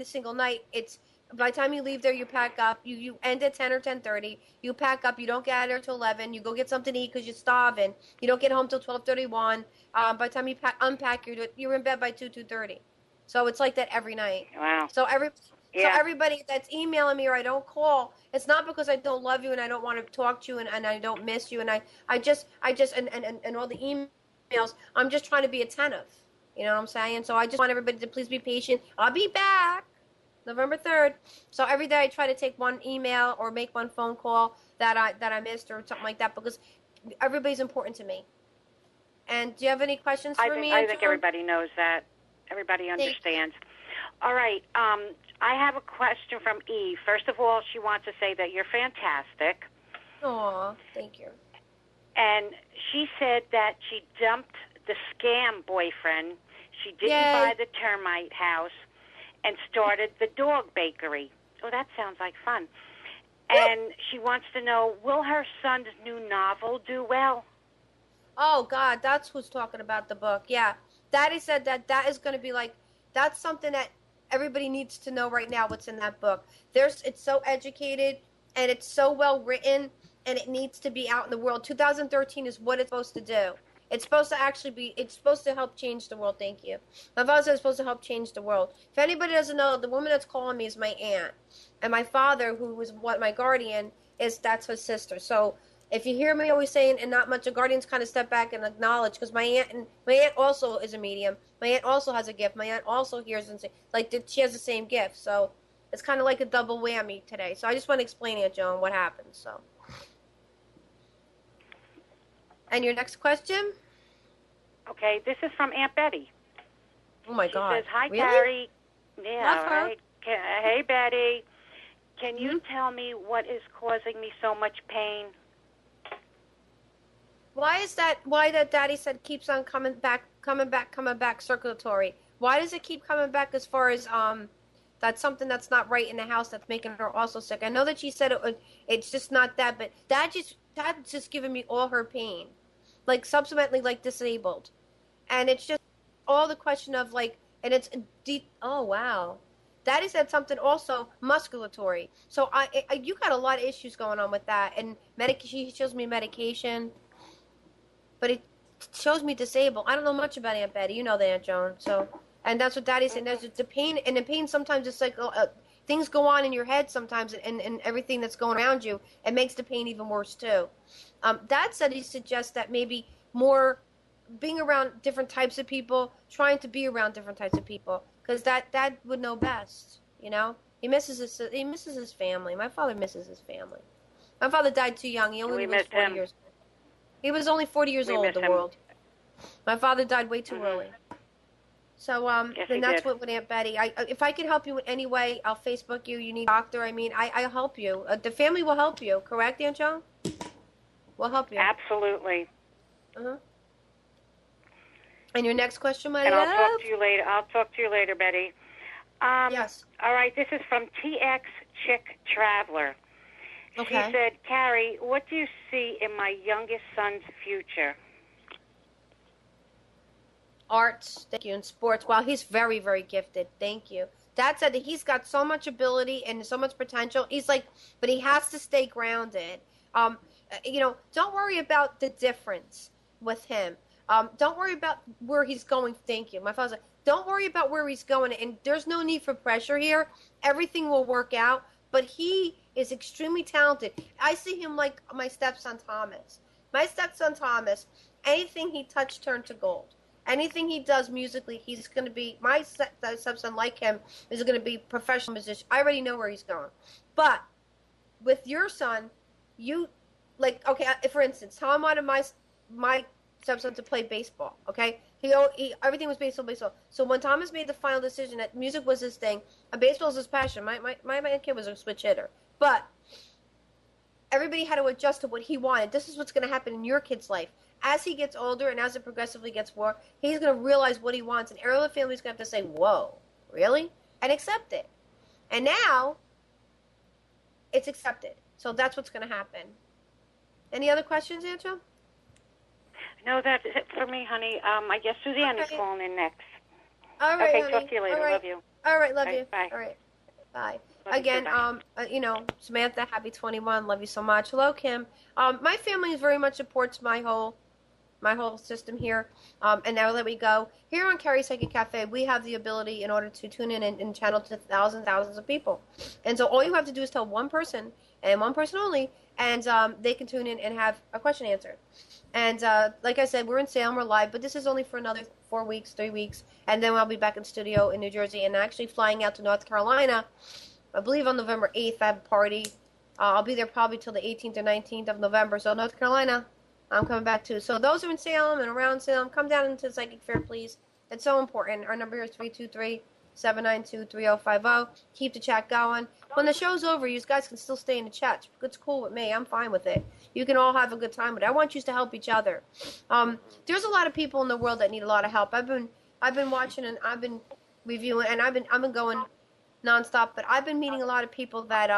single night, it's by the time you leave there, you pack up. You end at 10 or 10:30. You pack up. You don't get out of there till 11. You go get something to eat because you're starving. You don't get home till 12:31. By the time you unpack, you're in bed by 2:30. So it's like that every night. Wow. So everybody that's emailing me or I don't call, it's not because I don't love you and I don't want to talk to you and I don't miss you and I just and all the emails, I'm just trying to be attentive. You know what I'm saying? So I just want everybody to please be patient. I'll be back November 3rd. So every day I try to take one email or make one phone call that I missed or something like that because everybody's important to me. And do you have any questions for me? I think everybody knows that. Everybody understands. All right. I have a question from Eve. First of all, she wants to say that you're fantastic. Aw, thank you. And she said that she dumped the scam boyfriend. She didn't buy the termite house and started the dog bakery. Oh, that sounds like fun. And she wants to know, will her son's new novel do well? Oh, God, that's who's talking about the book. Yeah. Daddy said that is going to be that's something that everybody needs to know right now what's in that book. It's so educated and it's so well written and it needs to be out in the world. 2013 is what it's supposed to do. It's supposed to it's supposed to help change the world. Thank you. My father said it's supposed to help change the world. If anybody doesn't know, the woman that's calling me is my aunt. And my father, who was my guardian, that's her sister. So if you hear me always saying, and not much, the guardians kind of step back and acknowledge, because my aunt also is a medium. My aunt also has a gift. My aunt also hears and she has the same gift. So it's kind of like a double whammy today. So I just want to explain it, Joan, what happened. So. And your next question? Okay, this is from Aunt Betty. Oh, my God. She says, hi, really? Carrie. Yeah, Love her. right. Hey, Betty. Can you tell me what is causing me so much pain? Why is that? Why that Daddy said keeps on coming back, circulatory? Why does it keep coming back as far as that's something that's not right in the house that's making her also sick? I know that she said it's just not that, but Dad's just giving me all her pain, like subsequently like disabled, and it's just all the question of like, and it's deep. Oh wow. Daddy said something also musculatory. So you got a lot of issues going on with that, and she shows me medication. But it shows me disabled. I don't know much about Aunt Betty. You know that, Aunt Joan. So, and that's what Daddy said. There's the pain, and the pain sometimes it's like things go on in your head sometimes, and everything that's going around you. It makes the pain even worse too. Dad said he suggests that maybe more being around different types of people, trying to be around different types of people, because Dad would know best. You know, he misses his family. My father misses his family. My father died too young. He only was 40 years old. He was only 40 years old in the world. My father died way too early. So, yes, and that's what with Aunt Betty. If I can help you in any way, I'll Facebook you. You need a doctor. I mean, I'll help you. The family will help you. Correct, Aunt Joan? We'll help you. Absolutely. Uh-huh. And your next question, my and love? I'll talk to you later. I'll talk to you later, Betty. Yes. All right, this is from TX Chick Traveler. Okay. She said, Carrie, what do you see in my youngest son's future? Arts, thank you, and sports. Wow, he's very, very gifted. Thank you. Dad said that he's got so much ability and so much potential. He's like, but he has to stay grounded. You know, don't worry about the difference with him. Don't worry about where he's going. Thank you. My father's like, don't worry about where he's going, and there's no need for pressure here. Everything will work out. But he is extremely talented. I see him like my stepson Thomas. My stepson Thomas, anything he touched turned to gold. Anything he does musically, he's going to be, my stepson like him is going to be professional musician. I already know where he's going. But with your son, you, like, okay, for instance, how I wanted my stepson to play baseball, okay? He everything was baseball. So when Thomas made the final decision that music was his thing, and baseball is his passion, my kid was a switch hitter. But everybody had to adjust to what he wanted. This is what's going to happen in your kid's life. As he gets older and as it progressively gets more, he's going to realize what he wants, and every family's going to have to say, whoa, really? And accept it. And now, it's accepted. So that's what's going to happen. Any other questions, Angela? No, that's it for me, honey. I guess Suzanne is calling in next. All right, okay, honey. talk to you later. All right. Love you. All right, love you. Bye. All right, bye. Love Again, you, you know, Samantha, happy 21. Love you so much. Hello, Kim. My family very much supports my whole system here. And now that we go here on Carrie-Psychic Cafe, we have the ability in order to tune in and channel to thousands of people. And so all you have to do is tell one person and one person only, and they can tune in and have a question answered. And like I said, we're in Salem, we're live, but this is only for another 4 weeks, 3 weeks, and then I'll be back in studio in New Jersey and actually flying out to North Carolina. I believe on November 8th I have a party. I'll be there probably till the 18th or 19th of November. So North Carolina, I'm coming back too. So those who are in Salem and around Salem, come down into the Psychic Fair, please. It's so important. Our number here is 323-792-3050. Keep the chat going. When the show's over, you guys can still stay in the chat. It's cool with me. I'm fine with it. You can all have a good time with it. I want you to help each other. There's a lot of people in the world that need a lot of help. I've been watching and I've been reviewing and I've been going nonstop, but I've been meeting a lot of people that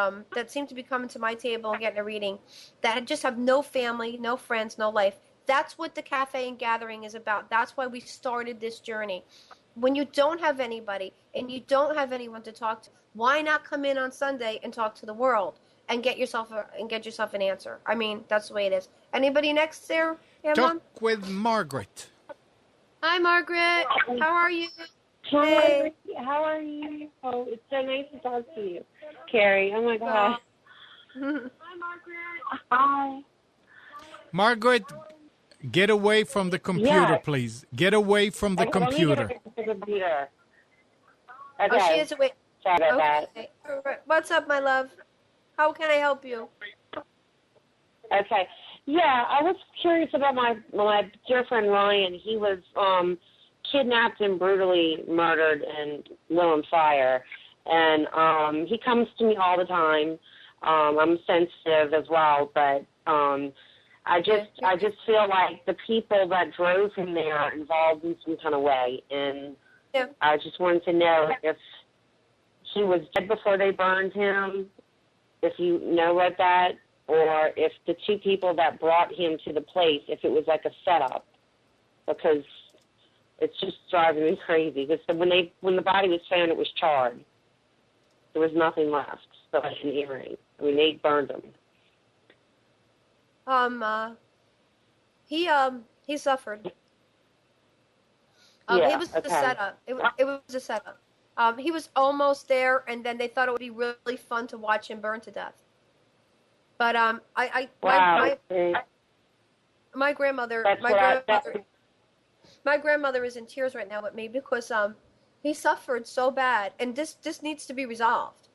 seem to be coming to my table and getting a reading that just have no family, no friends, no life. That's what the cafe and gathering is about. That's why we started this journey. When you don't have anybody and you don't have anyone to talk to, why not come in on Sunday and talk to the world and get yourself an answer? I mean, that's the way it is. Anybody next there? Talk with Margaret. Hi, Margaret. How are you? Hey. How are you? Oh, it's so nice to talk to you, Carrie. Oh my gosh. Hi, Margaret. Hi. Margaret, get away from the computer, please. Get away from the computer. Okay. Oh, Sorry about that. Okay. All right. What's up, my love? How can I help you? Okay. Yeah, I was curious about my dear friend Ryan. He was kidnapped and brutally murdered and lit on fire. And he comes to me all the time. I'm sensitive as well, but I just feel like the people that drove him there are involved in some kind of way. And I just wanted to know if he was dead before they burned him, if you know about that, or if the two people that brought him to the place, if it was like a setup, because it's just driving me crazy. Because when the body was found, it was charred. There was nothing left, but like an earring. I mean, they burned him. He suffered. Yeah, it was a setup. It was a setup. He was almost there, and then they thought it would be really fun to watch him burn to death. But my grandmother is in tears right now with me because he suffered so bad, and this needs to be resolved.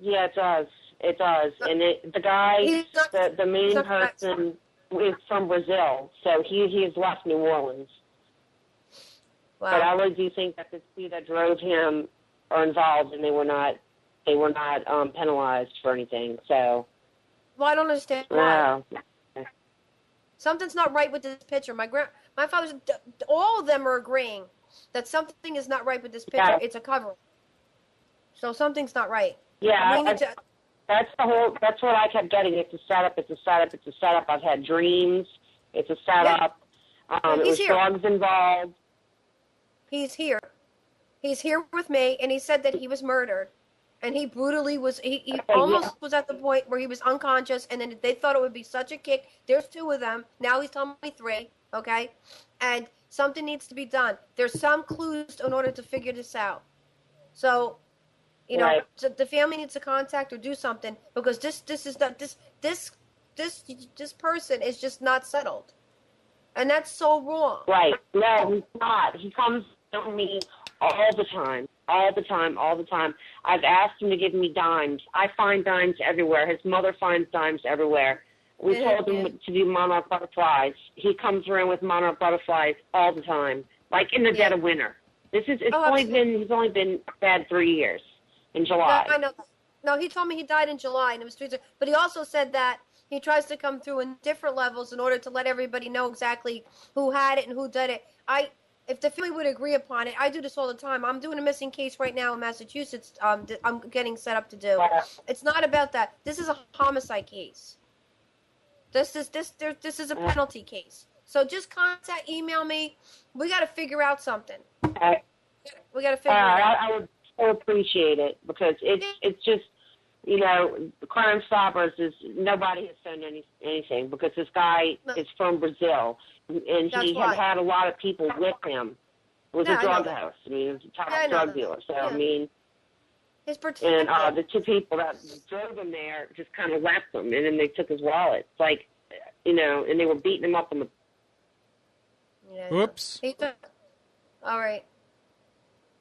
Yeah, it does. It does. And the guy, the main person is from Brazil, so he has left New Orleans. Wow. But I really do think that the two that drove him are involved, and they were not penalized for anything. So. Well, I don't understand why. Wow. Something's not right with this picture. My father's, all of them are agreeing that something is not right with this picture. Yeah. It's a cover. So something's not right. Yeah, that's what I kept getting. It's a setup. It's a setup. It's a setup. I've had dreams. It's a setup. Yeah. It was dogs involved. He's here. He's here with me, and he said that he was murdered. And he brutally was, he almost was at the point where he was unconscious, and then they thought it would be such a kick. There's two of them. Now he's telling me three, okay? And something needs to be done. There's some clues in order to figure this out. So, so the family needs to contact or do something, because this person is just not settled. And that's so wrong. Right. No, he's not. He comes to me all the time. All the time. I've asked him to give me dimes. I find dimes everywhere. His mother finds dimes everywhere. We told him to do monarch butterflies. He comes around with monarch butterflies all the time, like in the dead of winter. He's only been dead 3 years in July. No, I know. No, he told me he died in July, and it was 3 years. But he also said that he tries to come through in different levels in order to let everybody know exactly who had it and who did it. If the family would agree upon it, I do this all the time. I'm doing a missing case right now in Massachusetts. I'm getting set up to do. It's not about that. This is a homicide case. This is a penalty case. So just email me. We got to figure out something. We got to figure it out. I would so appreciate it, because it's just, the Crime Stoppers nobody has done anything, because this guy is from Brazil. And he had a lot of people with him. It was a drug house. I mean, it was a top drug dealer. So, I mean, and the two people that drove him there just kind of left him, and then they took his wallet. It's like, and they were beating him up on the... Oops. All right.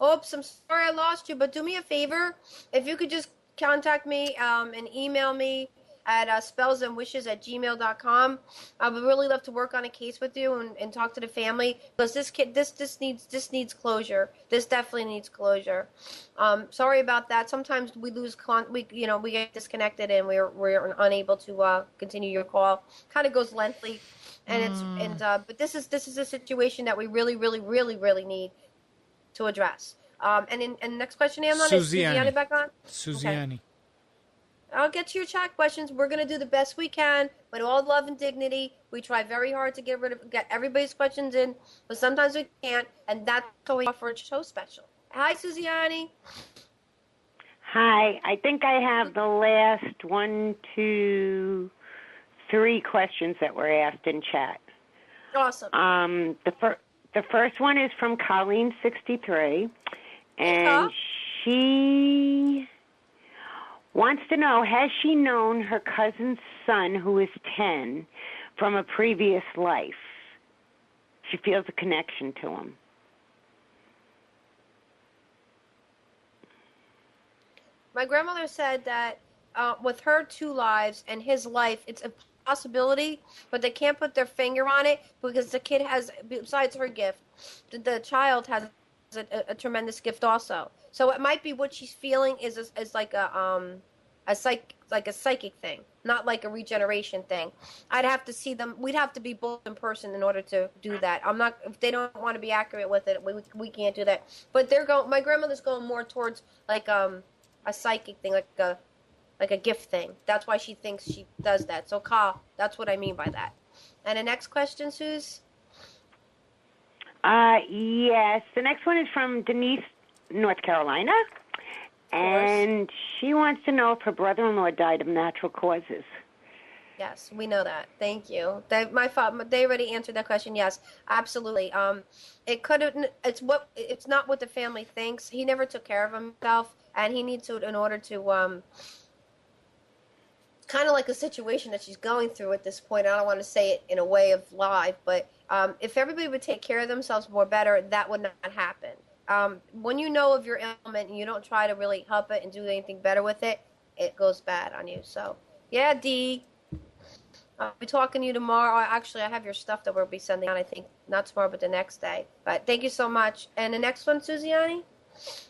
Oops, I'm sorry I lost you, but do me a favor. If you could just contact me and email me at spellsandwishes@gmail.com. I would really love to work on a case with you and talk to the family, because this kid, this needs closure. This definitely needs closure. Sorry about that. Sometimes we lose we get disconnected and we're unable to continue your call. Kind of goes lengthy, and but this is a situation that we really need to address. And next question, Anna, is Suzianne back on? Suzianne. Okay. I'll get to your chat questions. We're going to do the best we can, with all love and dignity. We try very hard to get everybody's questions in, but sometimes we can't, and that's why we offer a show special. Hi, Suzianne. Hi. I think I have the last 1, 2, 3 questions that were asked in chat. Awesome. The first one is from Colleen63, and she wants to know, has she known her cousin's son, who is 10, from a previous life? She feels a connection to him. My grandmother said that with her 2 lives and his life, it's a possibility, but they can't put their finger on it because the kid has, besides her gift, the child has a tremendous gift also. So it might be what she's feeling is like a psychic thing, not like a regeneration thing. I'd have to see them. We'd have to be both in person in order to do that. I'm not. If they don't want to be accurate with it, we can't do that. But they're going. My grandmother's going more towards like a psychic thing, like a gift thing. That's why she thinks she does that. So, Carl, that's what I mean by that. And the next question, Suze? Yes. The next one is from Denise, North Carolina. And she wants to know if her brother-in-law died of natural causes. Yes, we know that. Thank you. They already answered that question. Yes, absolutely. It could have. It's not what the family thinks. He never took care of himself, and he needs to in order to kind of like a situation that she's going through at this point. I don't want to say it in a way of live, but if everybody would take care of themselves more better, that would not happen. When you know of your ailment and you don't try to really help it and do anything better with it, it goes bad on you. So, yeah, Dee. I'll be talking to you tomorrow. Actually, I have your stuff that we'll be sending out, I think, not tomorrow, but the next day. But thank you so much. And the next one, Suziani?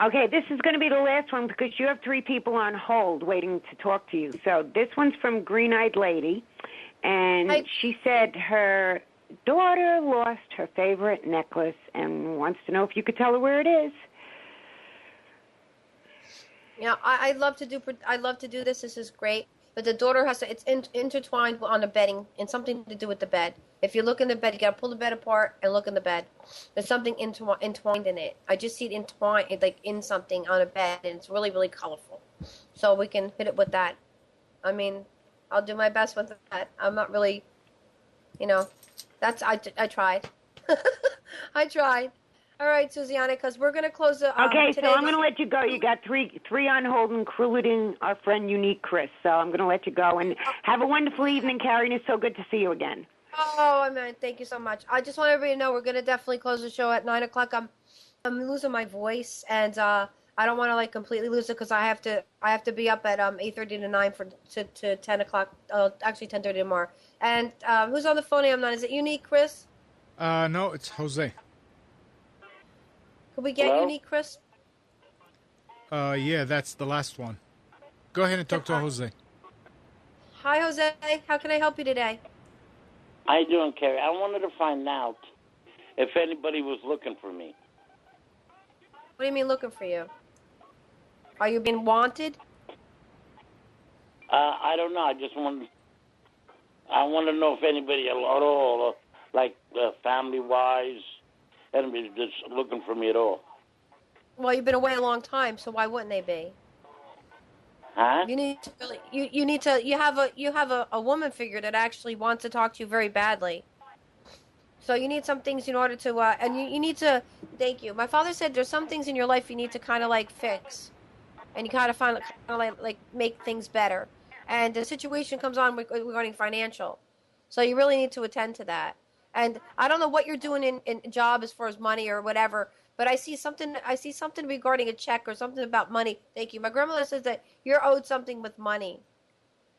Okay, this is going to be the last one because you have 3 people on hold waiting to talk to you. So this one's from Green-Eyed Lady, and she said her daughter lost her favorite necklace and wants to know if you could tell her where it is. Yeah, I love to do this. This is great. But the daughter has to, it's intertwined on the bedding and something to do with the bed. If you look in the bed, you got to pull the bed apart and look in the bed. There's something entwined in it. I just see it entwined, like in something on a bed, and it's really, really colorful. So we can hit it with that. I mean, I'll do my best with that. I'm not really, I tried. I tried. All right, Suziana, because we're going to close the... okay, so I'm going to let you go. You got three on hold, including our friend Unique Chris. So I'm going to let you go. And have a wonderful evening, Carrie, and it's so good to see you again. Oh, I mean, thank you so much. I just want everybody to know we're going to definitely close the show at 9 o'clock. I'm losing my voice, and I don't want to, completely lose it because I have to be up at 8:30 to 9 to 10 o'clock, actually 10:30 tomorrow. And who's on the phone? I'm not. Is it Unique, Chris? No, it's Jose. Could we get Unique, Chris? Yeah, that's the last one. Go ahead and talk to Jose. Hi, Jose. How can I help you today? How you doing, Carrie? I wanted to find out if anybody was looking for me. What do you mean looking for you? Are you being wanted? I don't know. I want to know if anybody at all, like family-wise, anybody just looking for me at all. Well, you've been away a long time, so why wouldn't they be? Huh? You need to really, you have a woman figure that actually wants to talk to you very badly. So you need some things in order to, and you need to, thank you. My father said there's some things in your life you need to kind of fix. And you kind of make things better. And the situation comes on regarding financial. So you really need to attend to that. And I don't know what you're doing in job as far as money or whatever, but I see something regarding a check or something about money. Thank you. My grandmother says that you're owed something with money.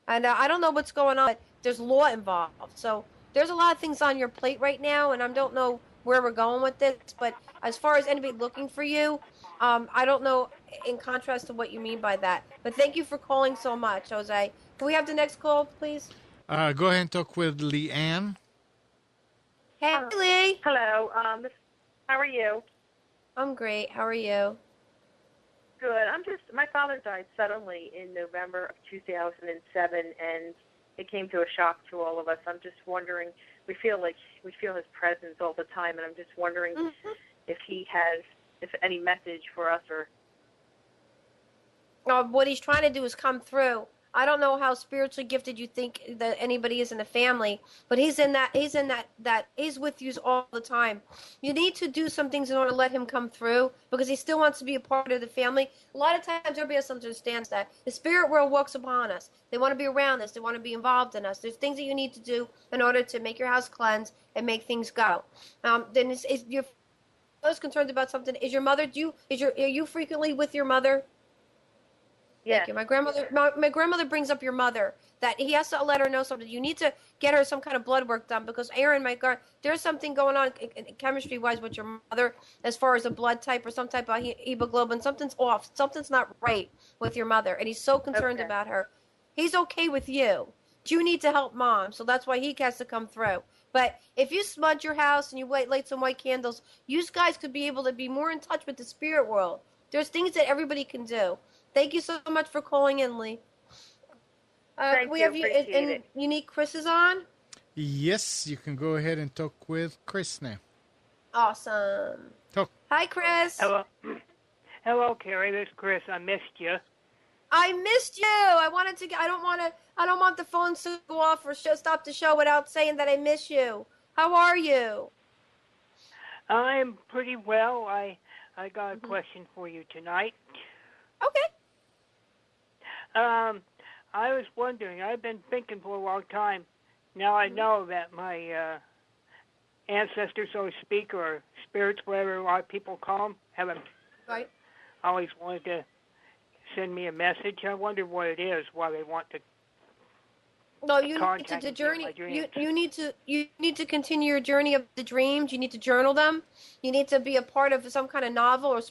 And I don't know what's going on, but there's law involved. So there's a lot of things on your plate right now, and I don't know where we're going with this. But as far as anybody looking for you, I don't know in contrast to what you mean by that. But thank you for calling so much, Jose. Can we have the next call, please? Go ahead and talk with Leanne. Hey, Lee. Hello. How are you? I'm great. How are you? Good. My father died suddenly in November of 2007, and it came to a shock to all of us. I'm just wondering, we feel his presence all the time, and I'm just wondering if any message for us or... What he's trying to do is come through. I don't know how spiritually gifted you think that anybody is in the family, but he's with you all the time. You need to do some things in order to let him come through because he still wants to be a part of the family. A lot of times everybody else understands that. The spirit world works upon us. They want to be around us. They want to be involved in us. There's things that you need to do in order to make your house cleanse and make things go. Then you're concerned about something. Is your mother, are you frequently with your mother? Thank you. My grandmother brings up your mother, that he has to let her know something. You need to get her some kind of blood work done, because Aaron, there's something going on chemistry-wise with your mother as far as a blood type or some type of hemoglobin. Something's off. Something's not right with your mother, and he's so concerned about her. He's okay with you. You need to help Mom, so that's why he has to come through. But if you smudge your house and you light some white candles, you guys could be able to be more in touch with the spirit world. There's things that everybody can do. Thank you so much for calling in, Lee. We have you and Unique Chris is on? Yes, you can go ahead and talk with Chris now. Awesome. Talk. Hi, Chris. Hello. Hello, Carrie. This is Chris. I missed you. I missed you. I don't want the phone to go off or stop the show without saying that I miss you. How are you? I'm pretty well. I got a question for you tonight. Okay. I was wondering, I've been thinking for a long time. Now I know that my ancestors, so to speak, or spirits, whatever a lot of people call them, haven't always wanted to send me a message. I wonder what it is, why they want to. No, you need to journey. You need to continue your journey of the dreams. You need to journal them. You need to be a part of some kind of novel or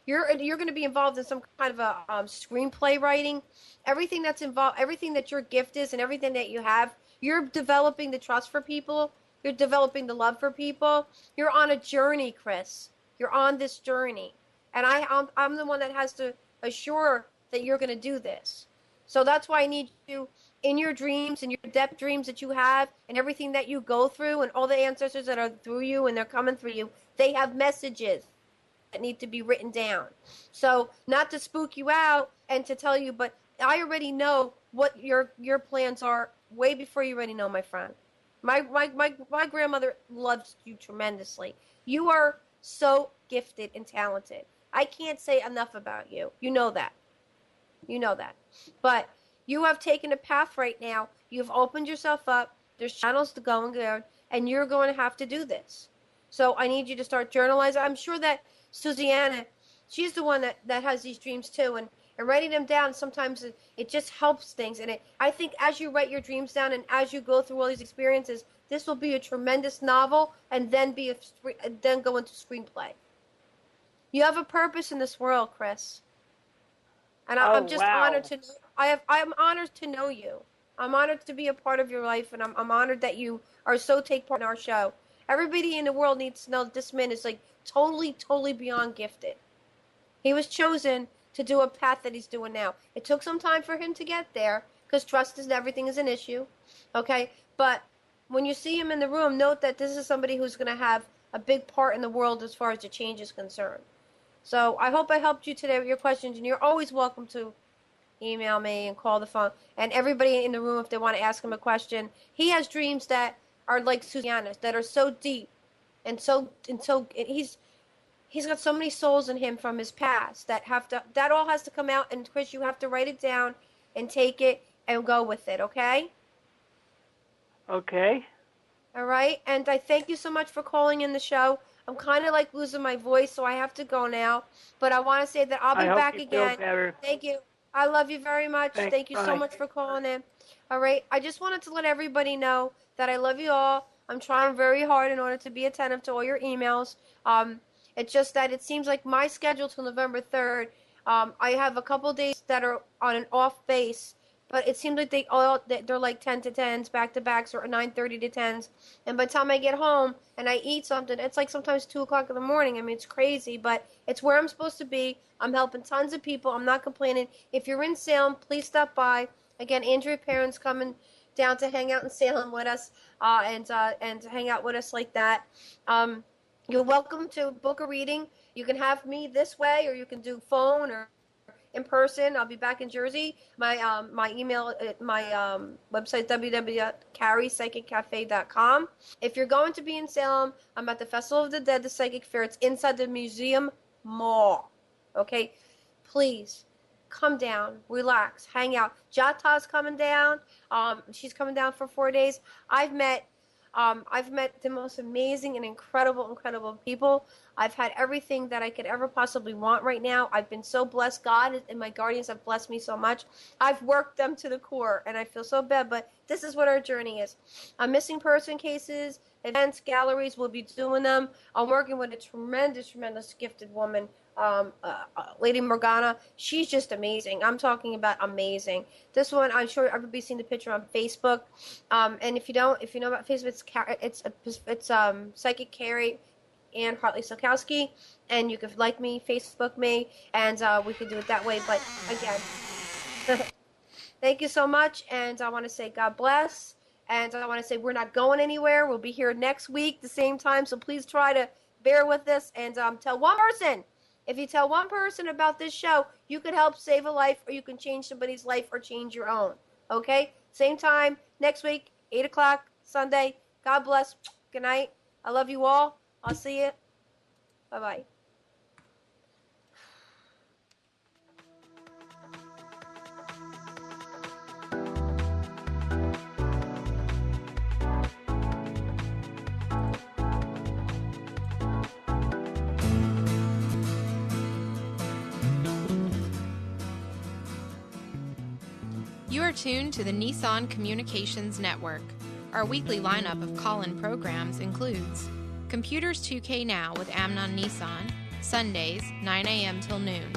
you're going to be involved in some kind of a screenplay writing. Everything that's involved, everything that your gift is, and everything that you have, you're developing the trust for people. You're developing the love for people. You're on a journey, Chris. You're on this journey, and I'm the one that has to assure that you're going to do this. So that's why I need you in your dreams and your depth dreams that you have, and everything that you go through, and all the ancestors that are through you and they're coming through you. They have messages that need to be written down. So not to spook you out and to tell you, but I already know what your plans are way before you already know, my friend. My grandmother loves you tremendously. You are so gifted and talented. I can't say enough about you. You know that. You know that. But you have taken a path right now. You've opened yourself up. There's channels to go and go, and you're going to have to do this. So I need you to start journalizing. I'm sure that Susanna, she's the one that has these dreams too, and writing them down, sometimes it just helps things. And I think as you write your dreams down and as you go through all these experiences, this will be a tremendous novel, and then then go into screenplay. You have a purpose in this world, Chris. And I'm just honored to. I'm honored to know you. I'm honored to be a part of your life, and I'm honored that you are take part in our show. Everybody in the world needs to know that this man is totally beyond gifted. He was chosen to do a path that he's doing now. It took some time for him to get there, because trust is everything is an issue. Okay, but when you see him in the room, note that this is somebody who's going to have a big part in the world as far as the change is concerned. So I hope I helped you today with your questions, and you're always welcome to email me and call the phone. And everybody in the room, if they want to ask him a question, he has dreams that are like Susanna's, that are so deep, and he's got so many souls in him from his past that all has to come out. And Chris, you have to write it down and take it and go with it. Okay? Okay. All right. And I thank you so much for calling in the show. I'm kind of losing my voice, so I have to go now. But I want to say that I'll be back again. Feel better. Thank you. I love you very much. Thanks. Thank you so much for calling in. All right. I just wanted to let everybody know that I love you all. I'm trying very hard in order to be attentive to all your emails. It's just that it seems like my schedule till November 3rd, I have a couple days that are on an off base, but it seems like they're like 10 to 10s, back-to-backs, or 9:30 to 10s. And by the time I get home and I eat something, it's like sometimes 2 o'clock in the morning. I mean, it's crazy, but it's where I'm supposed to be. I'm helping tons of people. I'm not complaining. If you're in Salem, please stop by. Again, Andrea Perrin's coming down to hang out in Salem with us and hang out with us like that. You're welcome to book a reading. You can have me this way, or you can do phone or in person. I'll be back in Jersey. My email, my website, www.carriespsychiccafe.com. If you're going to be in Salem, I'm at the Festival of the Dead, the Psychic Fair. It's inside the Museum Mall. Okay? Please, come down, relax, hang out. Jata's coming down. She's coming down for 4 days. I've met I've met the most amazing and incredible people. I've had everything that I could ever possibly want right now. I've been so blessed. God and my guardians have blessed me so much. I've worked them to the core, and I feel so bad, but this is what our journey is. Missing person cases, events, galleries, we'll be doing them. I'm working with a tremendous gifted woman, Lady Morgana. She's just amazing. I'm talking about amazing. This one, I'm sure everybody's seen the picture on Facebook. And if you know about Facebook, it's Psychic Carrie-Anne Hartley Silkowski, and you could like me, Facebook me, and we could do it that way. But again, thank you so much, and I want to say God bless, and I want to say we're not going anywhere. We'll be here next week, the same time, so please try to bear with us, and tell one person. If you tell one person about this show, you could help save a life, or you can change somebody's life, or change your own. Okay? Same time, next week, 8 o'clock, Sunday. God bless. Good night. I love you all. I'll see you. Bye-bye. You are tuned to the Nissan Communications Network. Our weekly lineup of call-in programs includes Computers 2K Now with Amnon Nissan, Sundays, 9 a.m. till noon.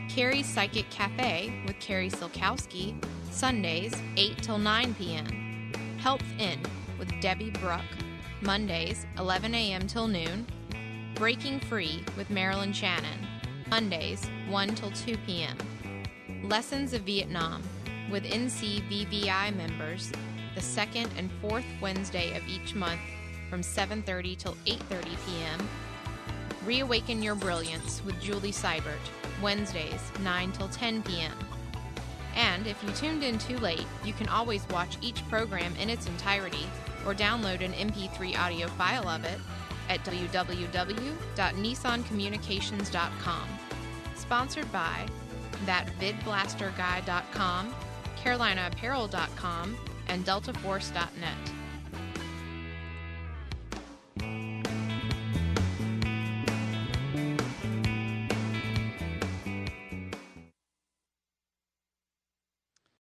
Carrie's Psychic Cafe with Carrie Silkowski, Sundays, 8 till 9 p.m. Health In with Debbie Bruck, Mondays, 11 a.m. till noon. Breaking Free with Marilyn Shannon, Mondays, 1 till 2 p.m. Lessons of Vietnam with NCVVI members the second and fourth Wednesday of each month from 7:30 till 8:30 p.m. Reawaken Your Brilliance with Julie Seibert, Wednesdays, 9 till 10 p.m. And if you tuned in too late, you can always watch each program in its entirety or download an MP3 audio file of it at www.nissancommunications.com. Sponsored by ThatVidBlasterGuy.com, CarolinaApparel.com, and DeltaForce.net.